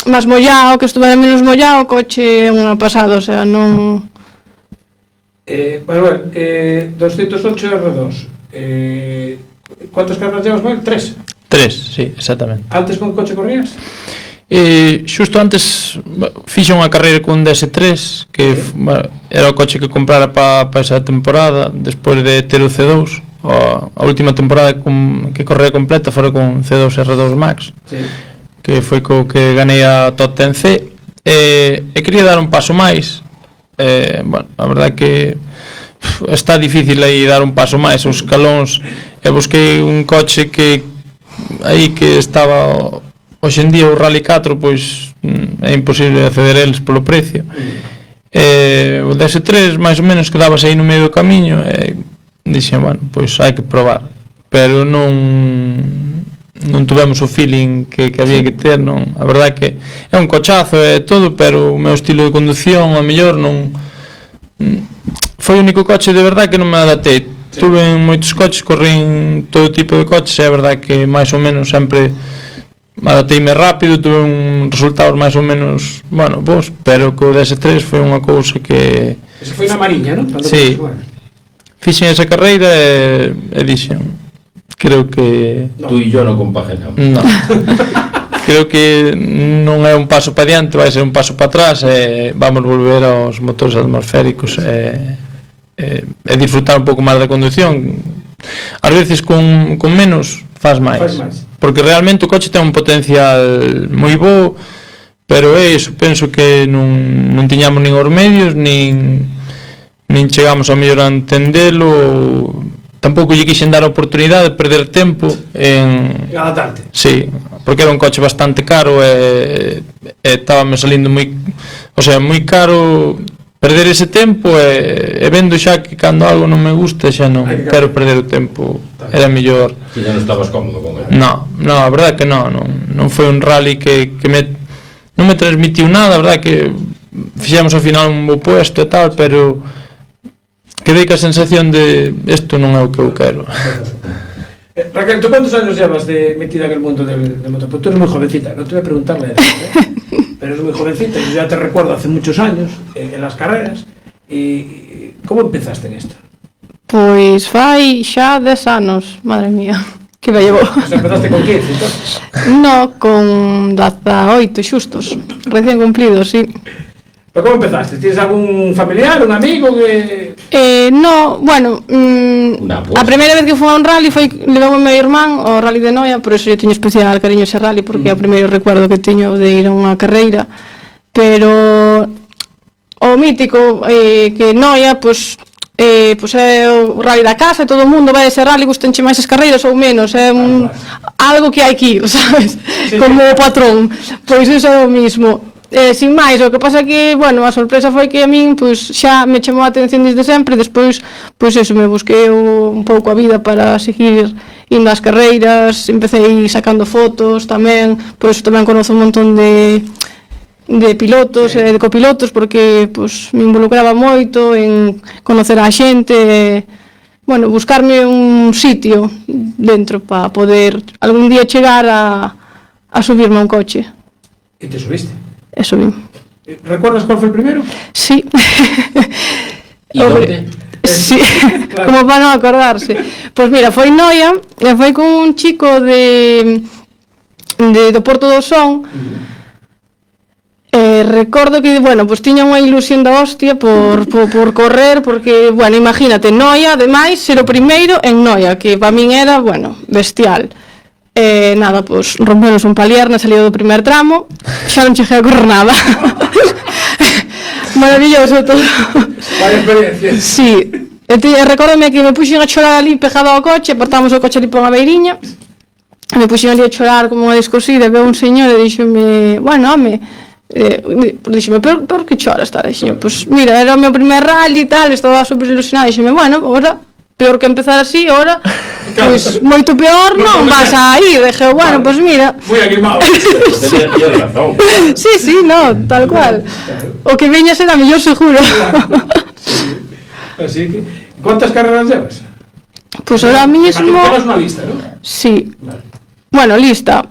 máis mollado, que estuvera menos mollado, o coche é unha pasada, o sea, non... Manuel, 208 R2, ¿cuántas carreras llevas, Manuel? 3. 3, sí, exactamente. ¿Antes con coche corrías? Xusto antes fixe unha carreira con DS3 que bueno, era o coche que comprara para esa temporada despois de ter o C2 a última temporada que correu completa fora con C2 R2 Max, sí. Que foi co que ganei a Top 10C e quería dar un paso máis. Bueno, a verdade que está difícil aí dar un paso máis os escalóns e busquei un coche que aí que estaba hoxe en día o Rally 4, pois é imposible acceder a eles polo precio. O DS3 máis ou menos quedabas aí no medio do camiño e dixen, bueno, pois hai que probar, pero non tuvemos o feeling que había que ter, non. A verdade que é un cochazo e todo, pero o meu estilo de conducción a mellor non foi o único coche de verdade que non me adaptei. Tuve en moitos coches, corrín todo tipo de coches e a verdade que máis ou menos sempre adapteime rápido, tuve un resultados máis ou menos, bueno, bons, pero co DS3 foi unha cousa que... Eso foi na Mariña, non? Sí, fixen esa carreira e dixen, creo que... Tú e yo non compaginamos. No. Creo que non é un paso para diante, vai ser un paso para atrás e vamos volver aos motores atmosféricos e disfrutar un pouco máis da conducción. Ás veces con menos faz máis. Porque realmente o coche ten un potencial moi bo, pero é iso, penso que non tiñamos nin os medios, nin chegamos a mellor a entendelo. Tampouco lle quixen dar a oportunidade de perder tempo en adaptarte. Sí, porque era un coche bastante caro e estábame salindo moi caro perder ese tempo e vendo xa que cando algo non me gusta xa non quero perder o tempo, era mellor. Si non estabas cómodo con ele. No, a verdade que non foi un rally que non me transmitiu nada, a verdade que fixemos ao final un bo puesto e tal, pero quedei ca sensación de isto non é o que eu quero. Raquel, ¿tú cuántos años llevas metida en el mundo del motor? Pues tú eres muy jovencita, no te voy a preguntar la edad, pero eres muy jovencita, yo ya te recuerdo hace muchos años en las carreras. ¿Y cómo empezaste en esto? Pois fai xa 10 anos, madre mía, que me llevou. O sea, empezaste con 15, entonces? No, con 18 xustos, recién cumplidos, sí. ¿Pero cómo empezaste? ¿Tienes algún familiar, un amigo que...? No, bueno, a primeira vez que fui a un rally foi levou o meu irmán ao rally de Noia, por eso eu teño especial cariño ese rally, porque é o primeiro recuerdo que teño de ir a unha carreira, pero o mítico que Noia, pois é o rally da casa e todo o mundo vai a ese rally, gustanche máis as carreiras ou menos, é algo que hai que ir, sabes? Como o patrón, pois iso é o mismo. Sin máis, o que pasa que, bueno, a sorpresa foi que a min, pois, xa me chamou a atención desde sempre, despois, pois eso, me busquei un pouco a vida para seguir indo ás carreiras, empecé sacando fotos tamén, por eso tamén conozo un montón de pilotos e de copilotos, porque, pois, me involucraba moito en conocer a xente, bueno, buscarme un sitio dentro para poder algún día chegar a subirme a un coche. ¿Y te subiste? Eso bien. ¿Recuerdas cuál fue el primero? Sí. ¿Y dónde? Sí, claro. Como para non acordarse. Pois mira, foi Noia, e foi con un chico do Porto do Son. Recordo que, bueno, pues tiña unha ilusión da hostia por correr, porque, bueno, imagínate, Noia, ademais, ser o primeiro en Noia, que para min era, bueno, bestial. Nada, pois rompenos un palier na salida do primer tramo, xa non cheguei a correr nada. Maravilloso todo. Vaya experiencia. Sí, recórdame que me puxen a chorar ali pegado ao coche, apartamos o coche ali por unha beiriña, me puxen ali a chorar como unha descosida, veo un señor e díxome, bueno, home, díxeme, por que choras, tal? Díxeme, pois mira, era o meu primer rally e tal, estaba super ilusionado, díxeme, bueno, ahora peor que empezar así, ahora, pois moito peor non vas a ir, dije, bueno, pois mira. Moi animado. Sí, no, tal cual. O que veña será mellor seguro. Así que, ¿cuántas carreras llevas? Pois ahora mismo... Llevas unha lista, ¿no? Sí. Bueno, lista.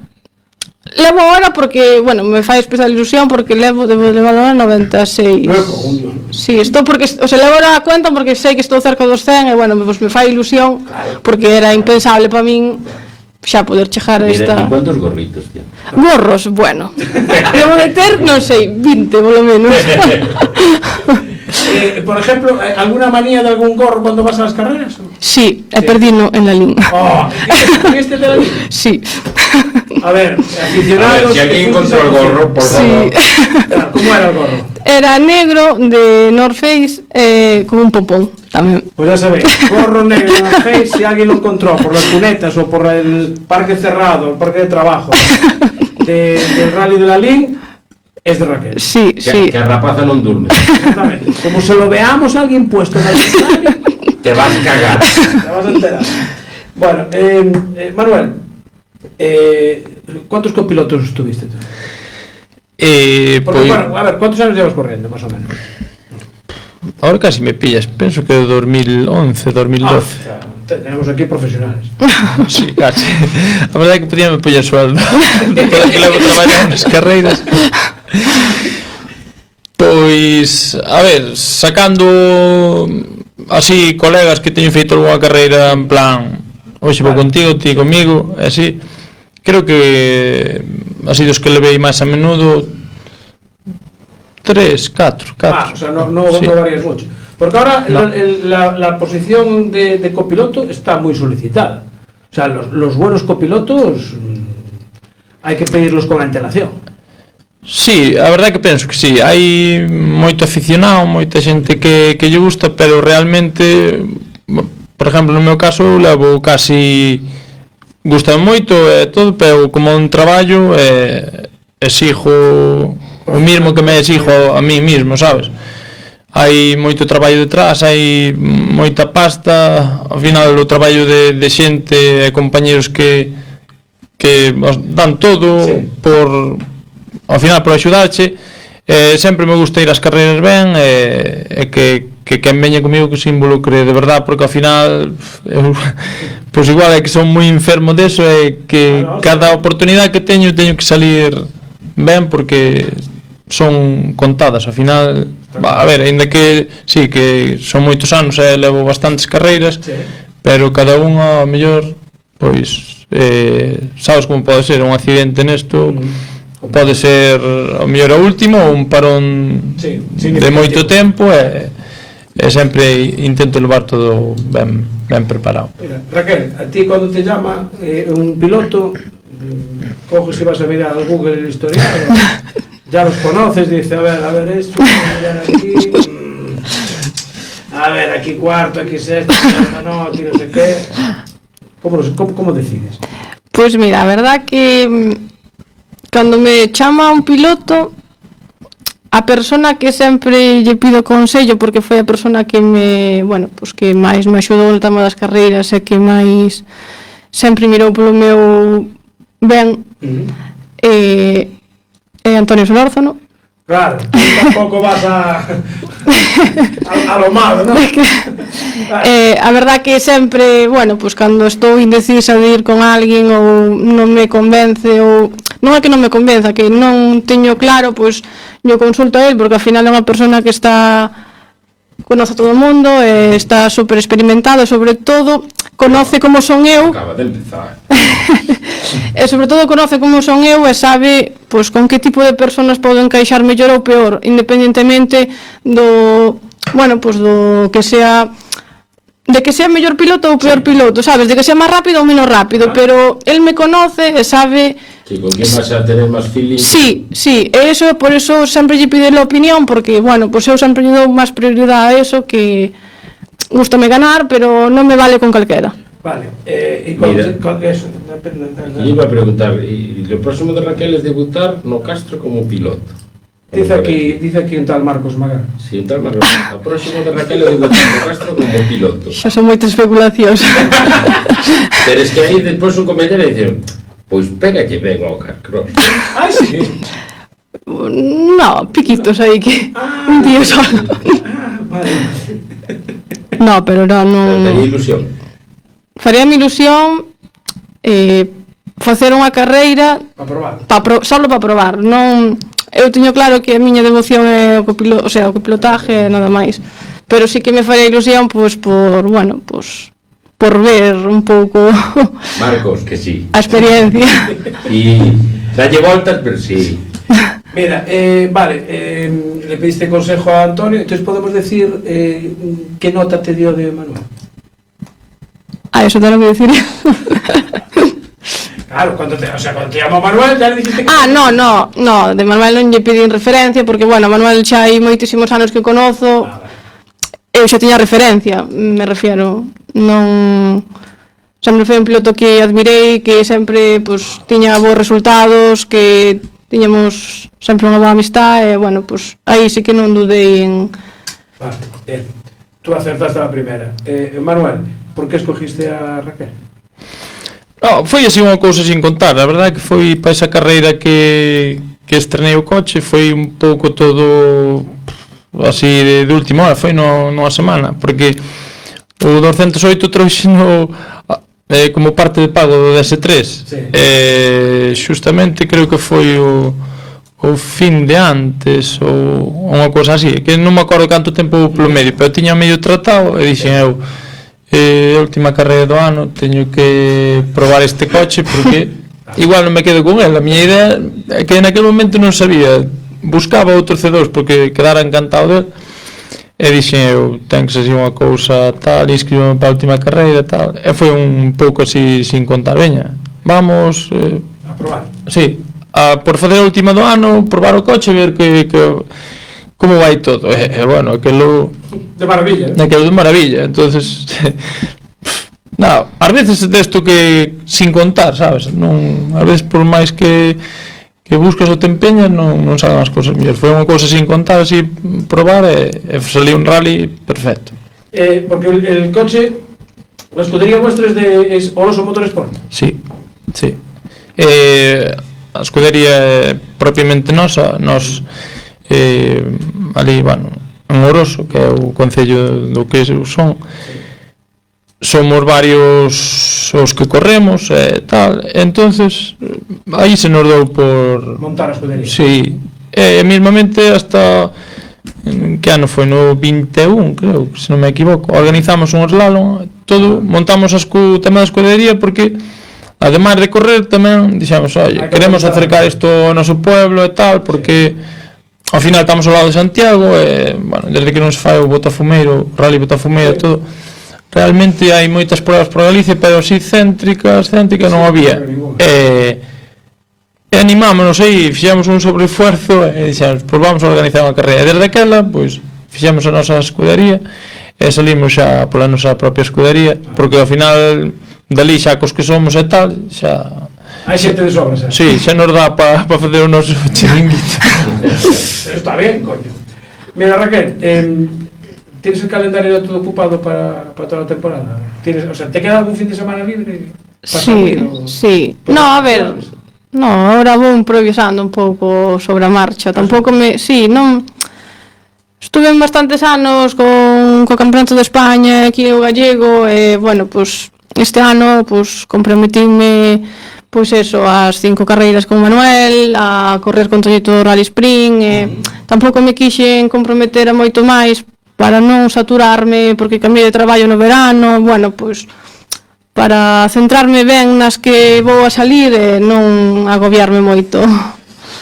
Levo ahora porque, bueno, me fai especial ilusión porque debo levar ahora 96. Sí, estou porque, o sea, levo ahora a cuenta porque sei que estou cerca dos 100 e, bueno, pues me fai ilusión porque era impensable para min xa poder chegar a esta... Mira, ¿cuántos gorritos, tío? Gorros, bueno, debo de ter, non sei, 20 polo menos. Por ejemplo, ¿alguna manía de algún gorro cuando vas a las carreras? Sí, he perdido en la línea. Oh, ¿viste de la línea? Sí. A ver, aficionados... A ver, si alguien encontró el gorro, por favor. Sí. ¿Cómo era el gorro? era negro de North Face con un popón también. Pues ya sabéis, gorro negro en North Face, si alguien lo encontró por las cunetas o por el parque cerrado, el parque de trabajo del Rally de la Lin, es de Raquel. Sí, sí. Que a rapaza non durme. Exactamente. Como se lo veamos a alguien puesto en el escenario, Te vas a cagar. te vas a enterar. Bueno, Manuel, ¿cuántos copilotos tuviste tú? Porque, Pois, bueno, a ver, ¿cuántos años llevas corriendo, más o menos? ahora casi me pillas, penso que 2011, 2012. Tenemos aquí profesionales. Sí, casi. A verdade é que podíame poñer sueldo de todo que levo traballando nas carreiras. Pois, a ver, sacando así colegas que teñen feito algunha carreira en plan hoxe vou contigo, ti comigo, e así, creo que así dos que levei máis a menudo 3, 4. O sea, no Sí. varías mucho. Porque ahora No. la posición de copiloto está muy solicitada. O sea, los buenos copilotos hay que pedirlos con antelación. Sí, a verdade é que penso que sí, hai moito aficionado, moita xente que lle gusta, pero realmente, por exemplo, no meu caso, eu levo casi gusta moito e todo, pero como un traballo exijo o mismo que me exijo a mí mismo, sabes? Hai moito traballo detrás, hai moita pasta, ao final o traballo de xente e compañeros que dan todo Sí. ao final por axudarche. Sempre me gusta ir ás carreiras ben e que quen veña comigo que se involucre de verdad, porque ao final eu, pois igual é que son moi enfermo deso e que cada oportunidade que teño que salir ben, porque son contadas ao final. A ver, ainda que sí, que son moitos anos e levo bastantes carreiras, pero cada unha ao mellor pois sabes como pode ser un accidente nesto. Pode ser ao mellor a última ou un parón de moito tempo e sempre intento levar todo ben preparado. Mira, Raquel, a ti cuando te llama un piloto, coges y vas a mirar al Google el historial, ya los conoces, dice, a ver esto, a ver, aquí cuarto, aquí sexto, no, aquí no sé qué. ¿Cómo decides? Pues mira, a verdad que cando me chama un piloto, a persona que sempre lle pido consello, porque foi a persona que me, bueno, pues que máis me axudou no tema das carreiras e que máis sempre mirou polo meu ben, é Antonio Solórzano. Claro, tampouco vas a lo malo, ¿no? A verdad que sempre, bueno, pues cando estou indecisa de ir con alguén ou non me convence ou non é que non me convenza, que non teño claro, pois yo consulto a él, porque ao final é unha persona que conoce a todo o mundo, está super experimentado, sobre todo conoce como son eu. Acaba de empezar. E sobre todo conoce como son eu e sabe pois con que tipo de personas podo encaixar mellor ou peor, independentemente do, bueno, pois do que sea, de que sea mellor piloto ou peor piloto, sabes, de que sea máis rápido ou menos rápido, pero el me conoce e sabe. Sí, con quen vas a tener máis feeling. Sí, e eso, por eso sempre lle pide a opinión, porque, bueno, pois eu sempre lle dou máis prioridade a eso, que gústame ganar, pero non me vale con calquera. Vale, y con eso, iba a preguntar, y lo próximo de Raquel es debutar no Castro como piloto. Dice aquí un tal Marcos Magar. Sí, un tal Marcos. O próximo de Raquel é debutar no Castro como piloto. Xa son moitas especulacións. Pero es que aí despois un compañero dice, pois pégalle ben ao carcross. Ai, sí. No, piquitos aí que un tío solo. Vale. No, pero non. Teño ilusión. Faríame ilusión facer unha carreira para probar. Solo para probar. Non, eu teño claro que a miña devoción é o copilotaje e nada máis. Pero sí que me faría ilusión pois por, bueno, pois por ver un pouco Marcos, que sí. A experiencia. Y dalle voltas, pero sí. Mira, vale, le pediste consejo a Antonio, entonces podemos decir qué nota te dio de Manuel. Eso te lo que decir. Claro, cuando te llamo Manuel, ya le dijiste que... No, de Manuel non lle pedín referencia, porque, bueno, Manuel xa hai moitísimos anos que conozo, eu xa tiña referencia, me refiero, non... Sempre foi un piloto que admirei, que sempre, pues, tiña bons resultados, que tiñamos sempre unha boa amistad, e, bueno, pues, aí sí que non dudei en... Vale, bien. Tú acertaste a primeira. Manuel, por que escogiste a Raquel? Foi así unha cousa sin contar. A verdade que foi para esa carreira que estrenei o coche, foi un pouco todo así de última hora, foi nunha semana, porque o 208 trouxeno como parte de pago do DS3. Sí. Justamente creo que foi o fin de antes ou unha cousa así, que non me acordo canto tempo polo medio, pero tiña medio tratado e dixen eu, a última carreira do ano, teño que probar este coche porque igual non me quedo con ele. A miña idea é que naquele momento non sabía, buscaba outro C2 porque quedara encantado dele e dixen eu, ten que ser así unha cousa tal, inscribime para a última carreira tal, e foi un pouco así sin contar, veña, vamos a probar. Sí, por facer a última do ano, probar o coche, ver que como vai todo, bueno, aquilo de maravilla, aquilo de maravilla, entonces no, ás veces desto que sin contar, sabes, non, ás veces por máis que buscas o te empeñas non saben as cousas mellores. Foi unha cousa sin contar, así probar e salí un rally perfecto. Porque el coche, la escudería vuestra es Oloso Motorsport. Sí. A escudería propiamente nosa, nos ali, bueno, en Oroso, que é o concello do que son, somos varios os que corremos e tal, entonces aí se nos dou por montar a escudería. Sí, e mesmamente hasta que ano foi, no 21, creo, se non me equivoco, organizamos un slalom, todo, montamos o tema da escudería porque ademais de correr tamén dixemos, oye, queremos acercar isto ao noso pueblo e tal, porque ao final estamos ao lado de Santiago e, bueno, desde que non se fai o Botafumeiro, o Rally Botafumeiro e todo, realmente hai moitas pruebas por Galicia, pero así céntricas non había. E animámonos aí, fixemos un sobreesfuerzo e dixemos, pois vamos a organizar unha carreira. E desde aquela, pois, fixemos a nosa escudería e salimos xa pola nosa propia escudería, porque ao final dali xa cos que somos e tal, xa hai xente de sobra, xa. Sí, xa nos dá para facer o noso chiringuito. Está bien, coño. Mira, Raquel, ¿tienes el calendario todo ocupado para toda la temporada? O sea, ¿te queda algún fin de semana libre? Sí. No, a ver, ahora vou improvisando un pouco sobre a marcha. Tampouco non... Estuve en bastantes anos co Campeonato de España, aquí o gallego, e, bueno, pues, este ano, pues, comprometíme, pois eso, as 5 carreiras con Manuel, a correr con Toñito Rally Spring, tampouco me quixen comprometer a moito máis, para non saturarme, porque cambiei de traballo no verano, bueno, pois para centrarme ben nas que vou a salir e non agobiarme moito.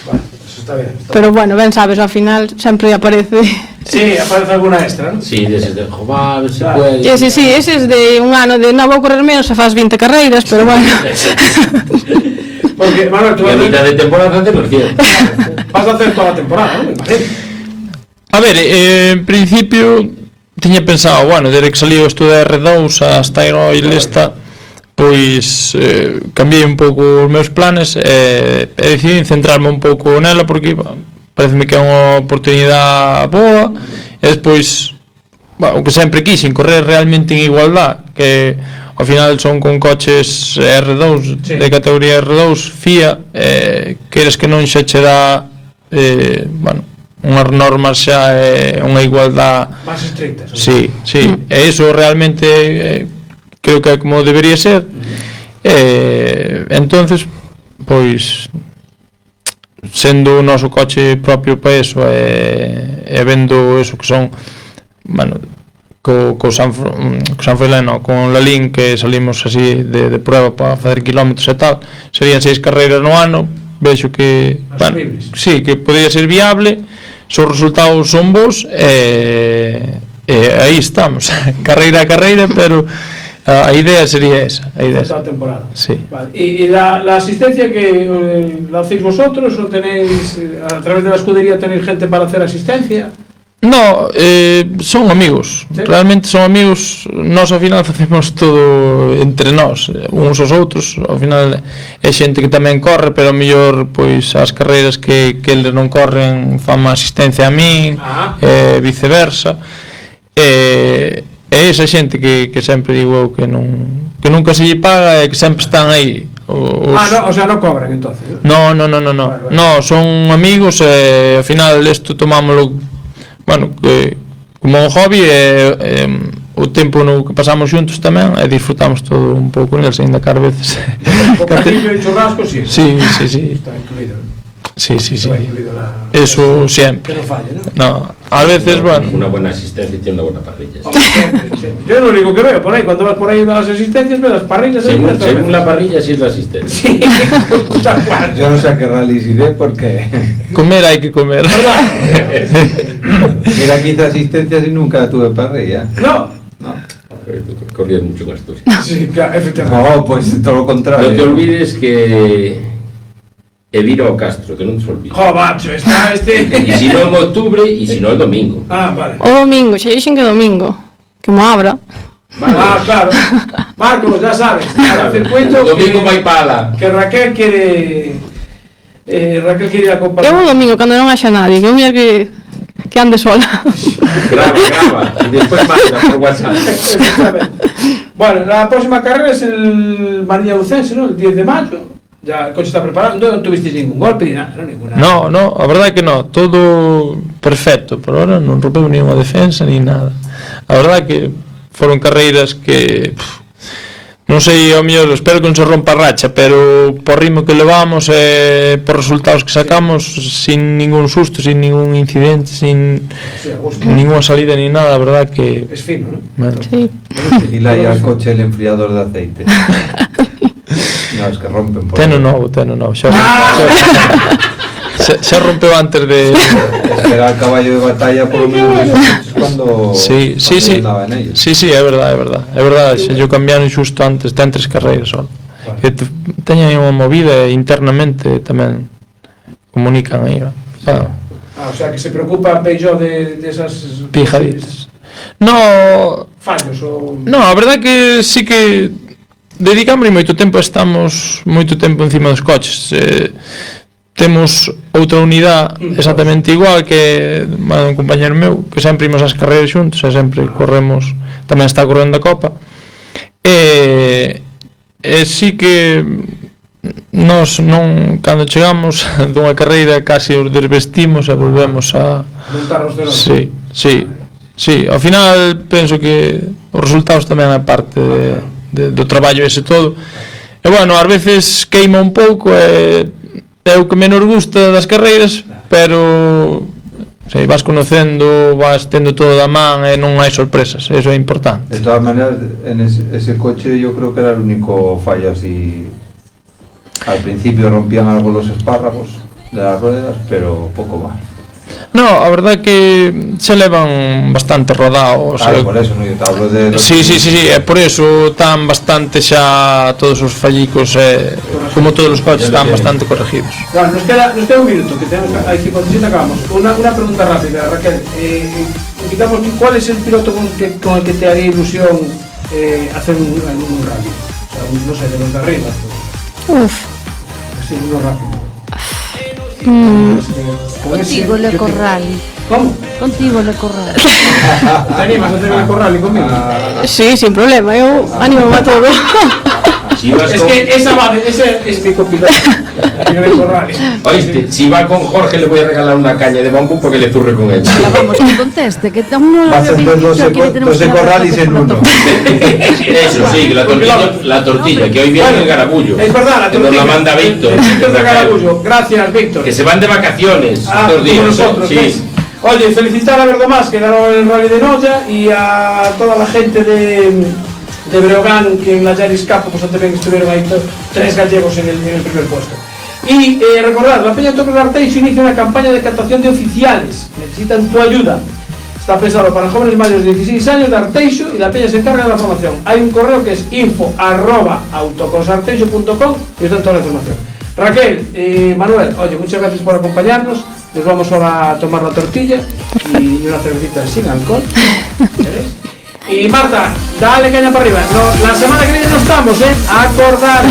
Bueno, eso está bien. Pero bueno, ben sabes, ao final sempre aparece. Sí, aparece alguna extra, ¿no? Sí, deses de joder, a ver se puede. Sí, eses de un ano de non vou correr menos e faz 20 carreiras, pero bueno. Porque, Manuel, tú a mitad de temporada te recién. Vas a hacer toda la temporada, ¿no? A ver, en principio tiña pensado, bueno, desde que saliu isto de R2 hasta a Ilesta, pois cambiei un pouco os meus planes e decidi centrarme un pouco nela porque pareceme que é unha oportunidade boa e despois, bueno, o que sempre quixen, correr realmente en igualdad, que ao final son con coches R2, sí, de categoría R2 FIA, queres que non xa che dá, bueno, unhas normas xa unha igualdade máis estrictas. Sí, e iso realmente creo que é como debería ser. Entonces, pois sendo o noso coche propio para eso e vendo eso que son, bueno, co San Froilán, con Lalín, que salimos así de prueba para facer kilómetros e tal, serían 6 carreiras no ano, vexo que, bueno, sí, que podría ser viable, os resultados son bons e aí estamos, carreira a carreira, pero A idea sería esa. A idea Toda la temporada. Sí. Vale. ¿Y la asistencia que la hacéis vosotros o tenéis, a través de la escudería tenéis gente para hacer asistencia? No, son amigos. Sí. Realmente son amigos. Nós ao final facemos todo entre nós, uns aos outros. Ao final é xente que tamén corre, pero ao mellor pois as carreiras que eles non corren fan má asistencia a min, viceversa. E esa xente que sempre digo eu que nunca se lle paga e que sempre están aí. No, o sea, non cobran entonces. No, Vale. no, son amigos e ao final isto tomámoslo, bueno, como un hobby e o tempo no que pasamos xuntos tamén e disfrutamos todo un pouco neles, ainda que ás veces O carrillo e churrasco, sí. Sí. Está incluído. Sí. Está incluido Eso siempre. Que no falle, ¿no? No, a veces, bueno. Una buena asistencia tiene una buena parrilla. Siempre. Yo es lo único que veo por ahí, cuando vas por ahí a las asistencias, ves las parrillas. Según la parrilla, sí es la asistencia. Sí. Yo no sé a qué rallies iré porque... Comer hay que comer. Mira, aquí hice asistencias y nunca tuve parrilla. No. Corrías mucho con Asturias. Sí, claro, efectivamente. No, pues todo lo contrario. No te olvides que Eviro o Castro, que non se olvide. Jo, macho, está este... Y si no en octubre, y si no el domingo. Ah, vale. O domingo, xa dixen que domingo. Que mo abra. Ah, claro. Marcos, ya sabes. Al circuito... El domingo vai pala. Que Raquel quiere... Raquel quiere ir a comprar... Eu o domingo, cando non haxa nadie, que eu mira que ande sola. Graba. Y después manda por WhatsApp. Bueno, la próxima carrera es el Mariña Lucense, ¿no? El 10 de mayo. Ya el coche está preparado. No tuvisteis ningún golpe ni nada, ¿no? Ninguna. No, a verdade que no, todo perfecto. Por ahora non rompeu ninguna defensa ni nada. A verdade que foron carreiras que non sei, ao mellor, espero que non se rompa a racha, pero por ritmo que levamos e por resultados que sacamos, sin ningún susto, sin ningún incidente, sin ninguna salida ni nada, a verdade que es fino, ¿no? Bueno. Sí. Y la al coche el enfriador de aceite. No, es que rompen por Teno novo. Xa rompeu antes de... Era el caballo de batalla por lo menos cuando Sí, andaba en ellos. Sí, é verdade, xa yo cambiaron xusto antes, ten 3 carreiras só. Que teñen unha movida e internamente tamén comunican aí. O sea, que se preocupa Peugeot de esas... Pijaditas. No, fallos ou... No, a verdade que sí que dedicamos moito tempo, estamos moito tempo encima dos coches. Temos outra unidade exactamente igual que un compañero meu, que sempre imos ás carreiras xuntos e sempre corremos, tamén está correndo a Copa. E sí que nós non, cando chegamos dunha carreira casi os desvestimos e volvemos a montarnos de novo. Sí, ao final penso que os resultados tamén é parte do traballo ese todo. E bueno, ás veces queima un pouco e é o que menos gusta das carreiras, pero vas conocendo, vas tendo todo da man e non hai sorpresas, eso é importante. De todas maneras, en ese coche yo creo que era el único fallo así. Al principio rompían algo los espárragos de las ruedas, pero poco más. No, a verdade que se levan bastante rodados. Claro, por eso, no, yo te hablo de... Sí, é por eso están bastante xa todos os fallicos, como todos os coches, están bastante corregidos. Claro, nos queda un minuto, que tenemos ahí 57, acabamos. Una pregunta rápida, Raquel. Digamos, ¿cuál es el piloto con el que te haría ilusión hacer un rally? O sea, no sé, de los de arriba. Así, uno rápido. Contigo le corral. ¿Cómo? Contigo le corral. ¿Te animas a hacer el corral conmigo? Sí, sin problema, eu animo a todo. Es que ese es mi copiloto. Oíste, si va con Jorge le voy a regalar una caña de bambú porque le zurre con él. Vamos, que conteste, que uno va a ser 12 corrales en uno. Eso sí, la tortilla, que hoy viene el garabullo. Es verdad, la tortilla. Que nos la manda Víctor. Gracias, Víctor. Que se van de vacaciones estos días. Nosotros, sí. Oye, felicitar a Verdomás, que ganó el Rally de Noia, y a toda la gente de Breogán, que en la Yaris Cup pues también estuvieron ahí 3 gallegos en el primer puesto. Y recordad, la Peña Torres de Arteixo inicia una campaña de captación de oficiales. Necesitan tu ayuda. Está pensado para jóvenes mayores de 16 años de Arteixo y la peña se encarga de la formación. Hay un correo que es info@autoconsarteixo.com y está toda la información. Raquel y Manuel, oye, muchas gracias por acompañarnos. Nos vamos ahora a tomar la tortilla y una cervecita sin alcohol. ¿Queréis? Y Marta, dale caña para arriba. No, la semana que viene no estamos, acordar.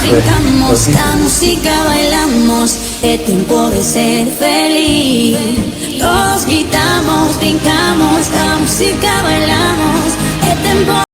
Brincamos, la música bailamos, es tiempo de ser feliz. Todos gritamos, brincamos, la música bailamos, es tiempo